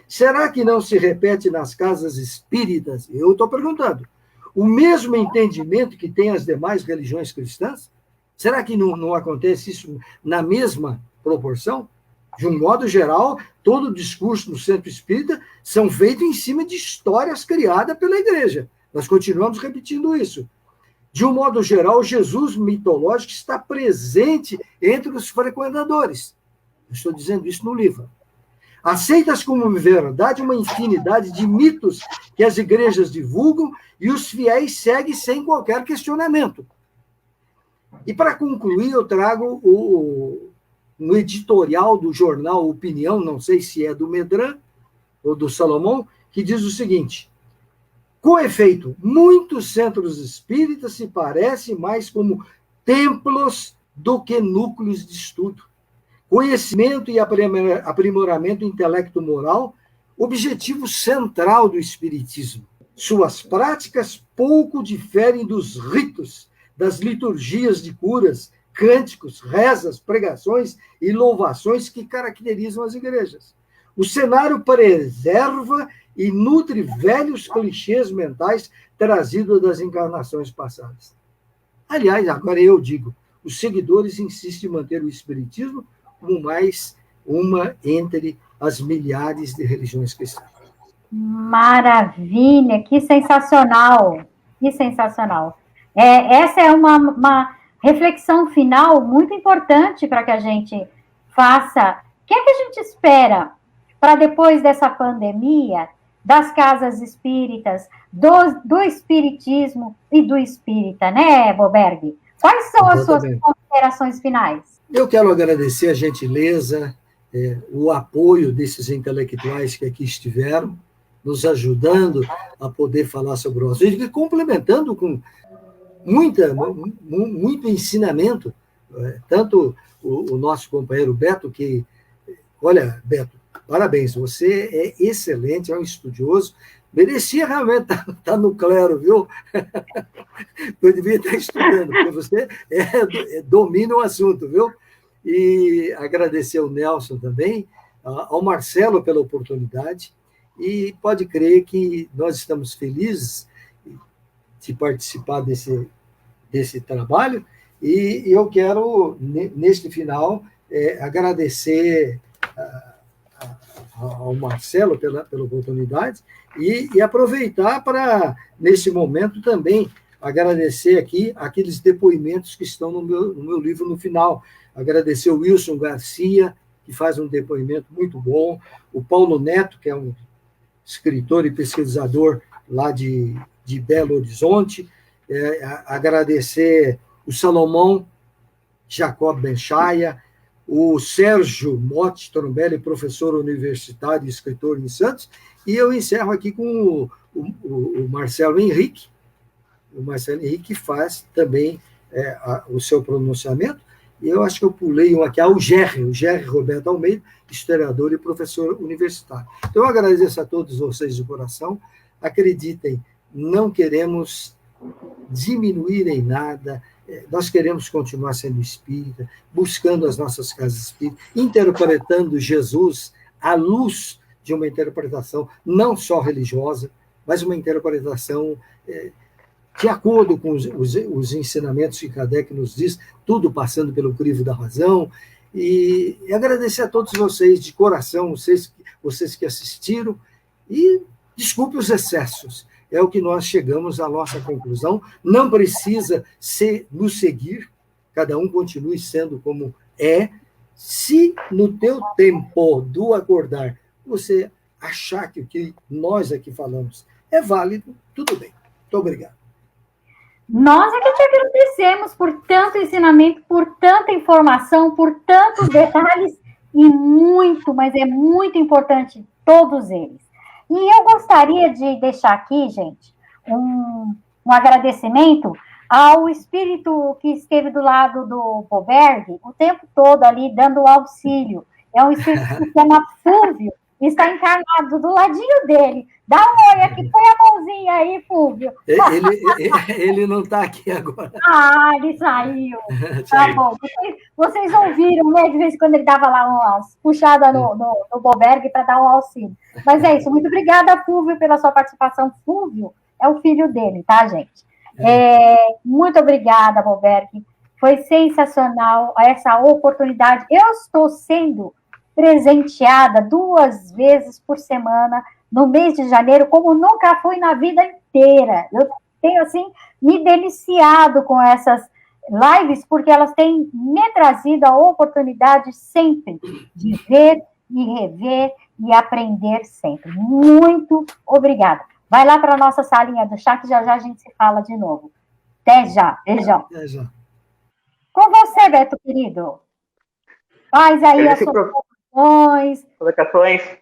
S4: Será que não se repete nas casas espíritas? Eu estou perguntando. O mesmo entendimento que tem as demais religiões cristãs? Será que não acontece isso na mesma proporção? De um modo geral, todo o discurso no centro espírita são feitos em cima de histórias criadas pela igreja. Nós continuamos repetindo isso. De um modo geral, Jesus mitológico está presente entre os frequentadores. Eu estou dizendo isso no livro. Aceitas como verdade uma infinidade de mitos que as igrejas divulgam e os fiéis seguem sem qualquer questionamento. E, para concluir, eu trago um editorial do jornal Opinião, não sei se é do Medran ou do Salomão, que diz o seguinte: com efeito, muitos centros espíritas se parecem mais como templos do que núcleos de estudo. Conhecimento e aprimoramento intelecto-moral, objetivo central do espiritismo. Suas práticas pouco diferem dos ritos, das liturgias de curas, cânticos, rezas, pregações e louvações que caracterizam as igrejas. O cenário preserva e nutre velhos clichês mentais trazidos das encarnações passadas. Aliás, agora eu digo, os seguidores insistem em manter o espiritismo como mais uma entre as milhares de religiões cristãs.
S1: Maravilha, que sensacional, que sensacional. Essa é uma reflexão final muito importante para que a gente faça. O que é que a gente espera para depois dessa pandemia, das casas espíritas, do espiritismo e do espírita, né, Boberg? Quais são as suas considerações finais?
S4: Eu quero agradecer a gentileza, o apoio desses intelectuais que aqui estiveram, nos ajudando a poder falar sobre o assunto e complementando com muito ensinamento, tanto o nosso companheiro Beto, que, olha, Beto, parabéns, você é excelente, é um estudioso, merecia realmente estar no clero, viu? Eu devia estar estudando, porque você domina o assunto, viu? E agradecer ao Nelson também, ao Marcelo pela oportunidade, e pode crer que nós estamos felizes de participar desse trabalho, e eu quero, neste final, agradecer ao Marcelo pela oportunidade e aproveitar para, nesse momento, também agradecer aqui aqueles depoimentos que estão no meu livro no final. Agradecer o Wilson Garcia, que faz um depoimento muito bom, o Paulo Neto, que é um escritor e pesquisador lá de Belo Horizonte, agradecer o Salomão Jacob Benchaia, o Sérgio Motti Trombelli, professor universitário e escritor em Santos, e eu encerro aqui com o Marcelo Henrique. O Marcelo Henrique faz também o seu pronunciamento, e eu acho que eu pulei um aqui, o Gerry Roberto Almeida, historiador e professor universitário. Então, eu agradeço a todos vocês de coração, acreditem, não queremos diminuir em nada, nós queremos continuar sendo espírita, buscando as nossas casas espíritas, interpretando Jesus à luz de uma interpretação não só religiosa, mas uma interpretação de acordo com os ensinamentos que Kardec nos diz, tudo passando pelo crivo da razão, e agradecer a todos vocês de coração, vocês que assistiram, e desculpe os excessos, é o que nós chegamos à nossa conclusão. Não precisa nos seguir, cada um continue sendo como é. Se no teu tempo do acordar você achar que o que nós aqui falamos é válido, tudo bem. Muito obrigado.
S1: Nós é que te agradecemos por tanto ensinamento, por tanta informação, por tantos detalhes, e muito, mas é muito importante todos eles. E eu gostaria de deixar aqui, gente, um agradecimento ao espírito que esteve do lado do Boberg o tempo todo ali, dando auxílio. É um espírito que se chama Fúvio, está encarnado do ladinho dele. Dá um oi aqui, põe a mãozinha aí, Fúvio.
S4: Ele não está aqui agora.
S1: Ah, ele saiu. Tá bom. Vocês ouviram, né? De vez em quando ele dava lá umas puxadas no Boberg para dar um auxílio. Mas é isso. Muito obrigada, Fúvio, pela sua participação. Fúvio é o filho dele, tá, gente? Muito obrigada, Boberg. Foi sensacional essa oportunidade. Eu estou sendo presenteada 2 vezes por semana no mês de janeiro, como nunca fui na vida inteira. Eu tenho, assim, me deliciado com essas lives, porque elas têm me trazido a oportunidade sempre de ver e rever e aprender sempre. Muito obrigada. Vai lá para a nossa salinha do chá, que já já a gente se fala de novo. Até já. Beijão.
S4: Até já.
S1: Com você, Beto, querido. Faz aí as suas
S3: colocações.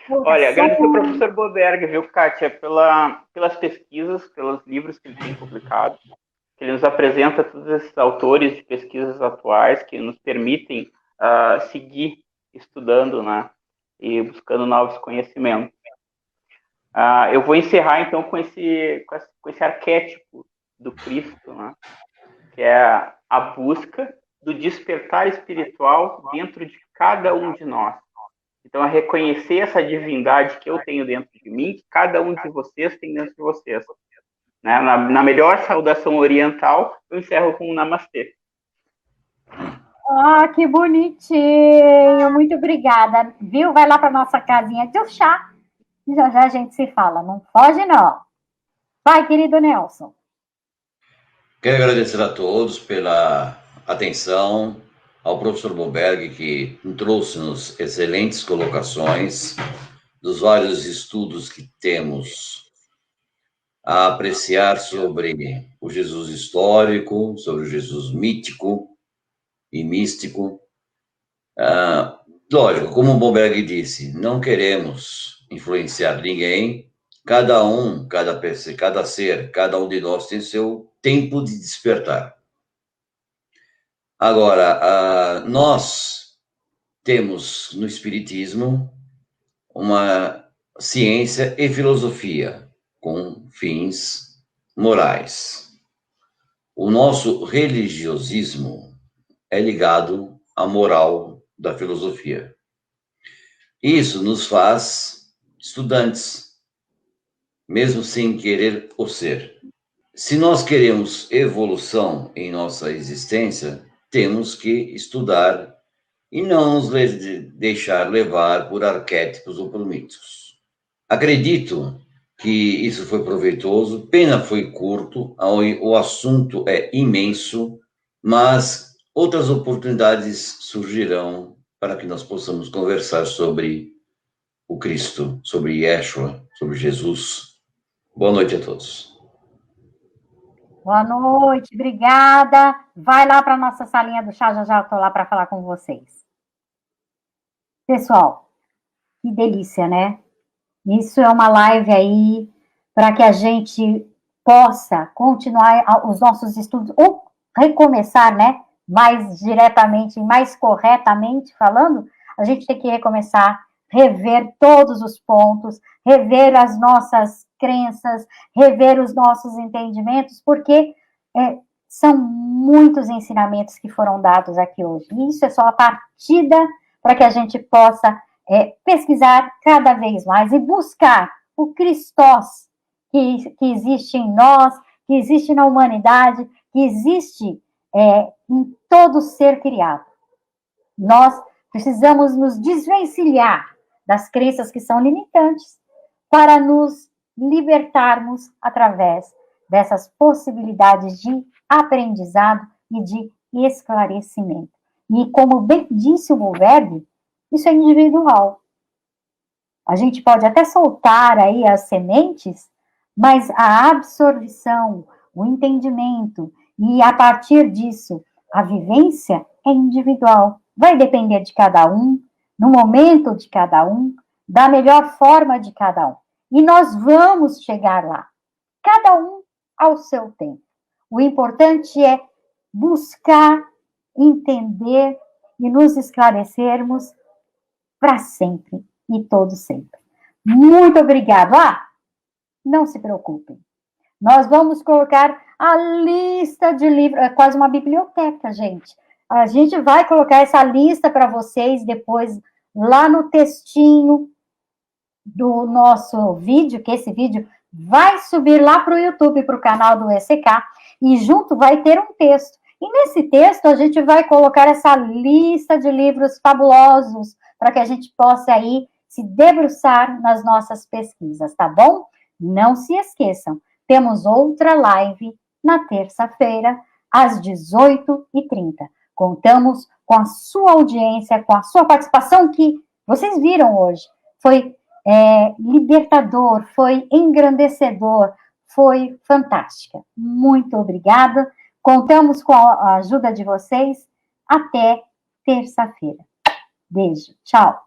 S3: Olha, agradecer ao professor Boberg, viu, Kátia, pelas pesquisas, pelos livros que ele tem publicado, que ele nos apresenta todos esses autores de pesquisas atuais que nos permitem seguir estudando, né, e buscando novos conhecimentos. Eu vou encerrar, então, com esse arquétipo do Cristo, né, que é a busca do despertar espiritual dentro de cada um de nós. Então, é reconhecer essa divindade que eu tenho dentro de mim, que cada um de vocês tem dentro de vocês. Né? Na melhor saudação oriental, eu encerro com um namastê.
S1: Ah, que bonitinho! Muito obrigada, viu? Vai lá para nossa casinha de chá. Já já a gente se fala. Não foge, não. Vai, querido Nelson.
S2: Quero agradecer a todos pela atenção, ao professor Boberg, que trouxe-nos excelentes colocações dos vários estudos que temos a apreciar sobre o Jesus histórico, sobre o Jesus mítico e místico. Lógico, como o Boberg disse, não queremos influenciar ninguém, cada um, cada ser, cada um de nós tem seu tempo de despertar. Agora, nós temos no Espiritismo uma ciência e filosofia com fins morais. O nosso religiosismo é ligado à moral da filosofia. Isso nos faz estudantes, mesmo sem querer o ser. Se nós queremos evolução em nossa existência, temos que estudar e não nos deixar levar por arquétipos ou por mitos. Acredito que isso foi proveitoso, pena foi curto, o assunto é imenso, mas outras oportunidades surgirão para que nós possamos conversar sobre o Cristo, sobre Yeshua, sobre Jesus. Boa noite a todos.
S1: Boa noite, obrigada. Vai lá para a nossa salinha do chá, já estou lá para falar com vocês. Pessoal, que delícia, né? Isso é uma live aí para que a gente possa continuar os nossos estudos, ou recomeçar, né? Mais diretamente, mais corretamente falando, a gente tem que recomeçar, rever todos os pontos, rever as nossas crenças, rever os nossos entendimentos, porque são muitos ensinamentos que foram dados aqui hoje. E isso é só a partida para que a gente possa pesquisar cada vez mais e buscar o Christos que existe em nós, que existe na humanidade, que existe em todo ser criado. Nós precisamos nos desvencilhar das crenças que são limitantes para nos libertarmos através dessas possibilidades de aprendizado e de esclarecimento. E como bem disse o Moverbe, isso é individual. A gente pode até soltar aí as sementes, mas a absorção, o entendimento e, a partir disso, a vivência é individual. Vai depender de cada um, no momento de cada um, da melhor forma de cada um. E nós vamos chegar lá, cada um ao seu tempo. O importante é buscar, entender e nos esclarecermos para sempre e todo sempre. Muito obrigado. Não se preocupem. Nós vamos colocar a lista de livros, é quase uma biblioteca, gente. A gente vai colocar essa lista para vocês depois lá no textinho do nosso vídeo, que esse vídeo vai subir lá para o YouTube, para o canal do ECK, e junto vai ter um texto. E nesse texto a gente vai colocar essa lista de livros fabulosos para que a gente possa aí se debruçar nas nossas pesquisas, tá bom? Não se esqueçam, temos outra live na terça-feira, às 18h30. Contamos com a sua audiência, com a sua participação, que vocês viram hoje. Foi libertador, foi engrandecedor, foi fantástica. Muito obrigada. Contamos com a ajuda de vocês. Até terça-feira. Beijo. Tchau.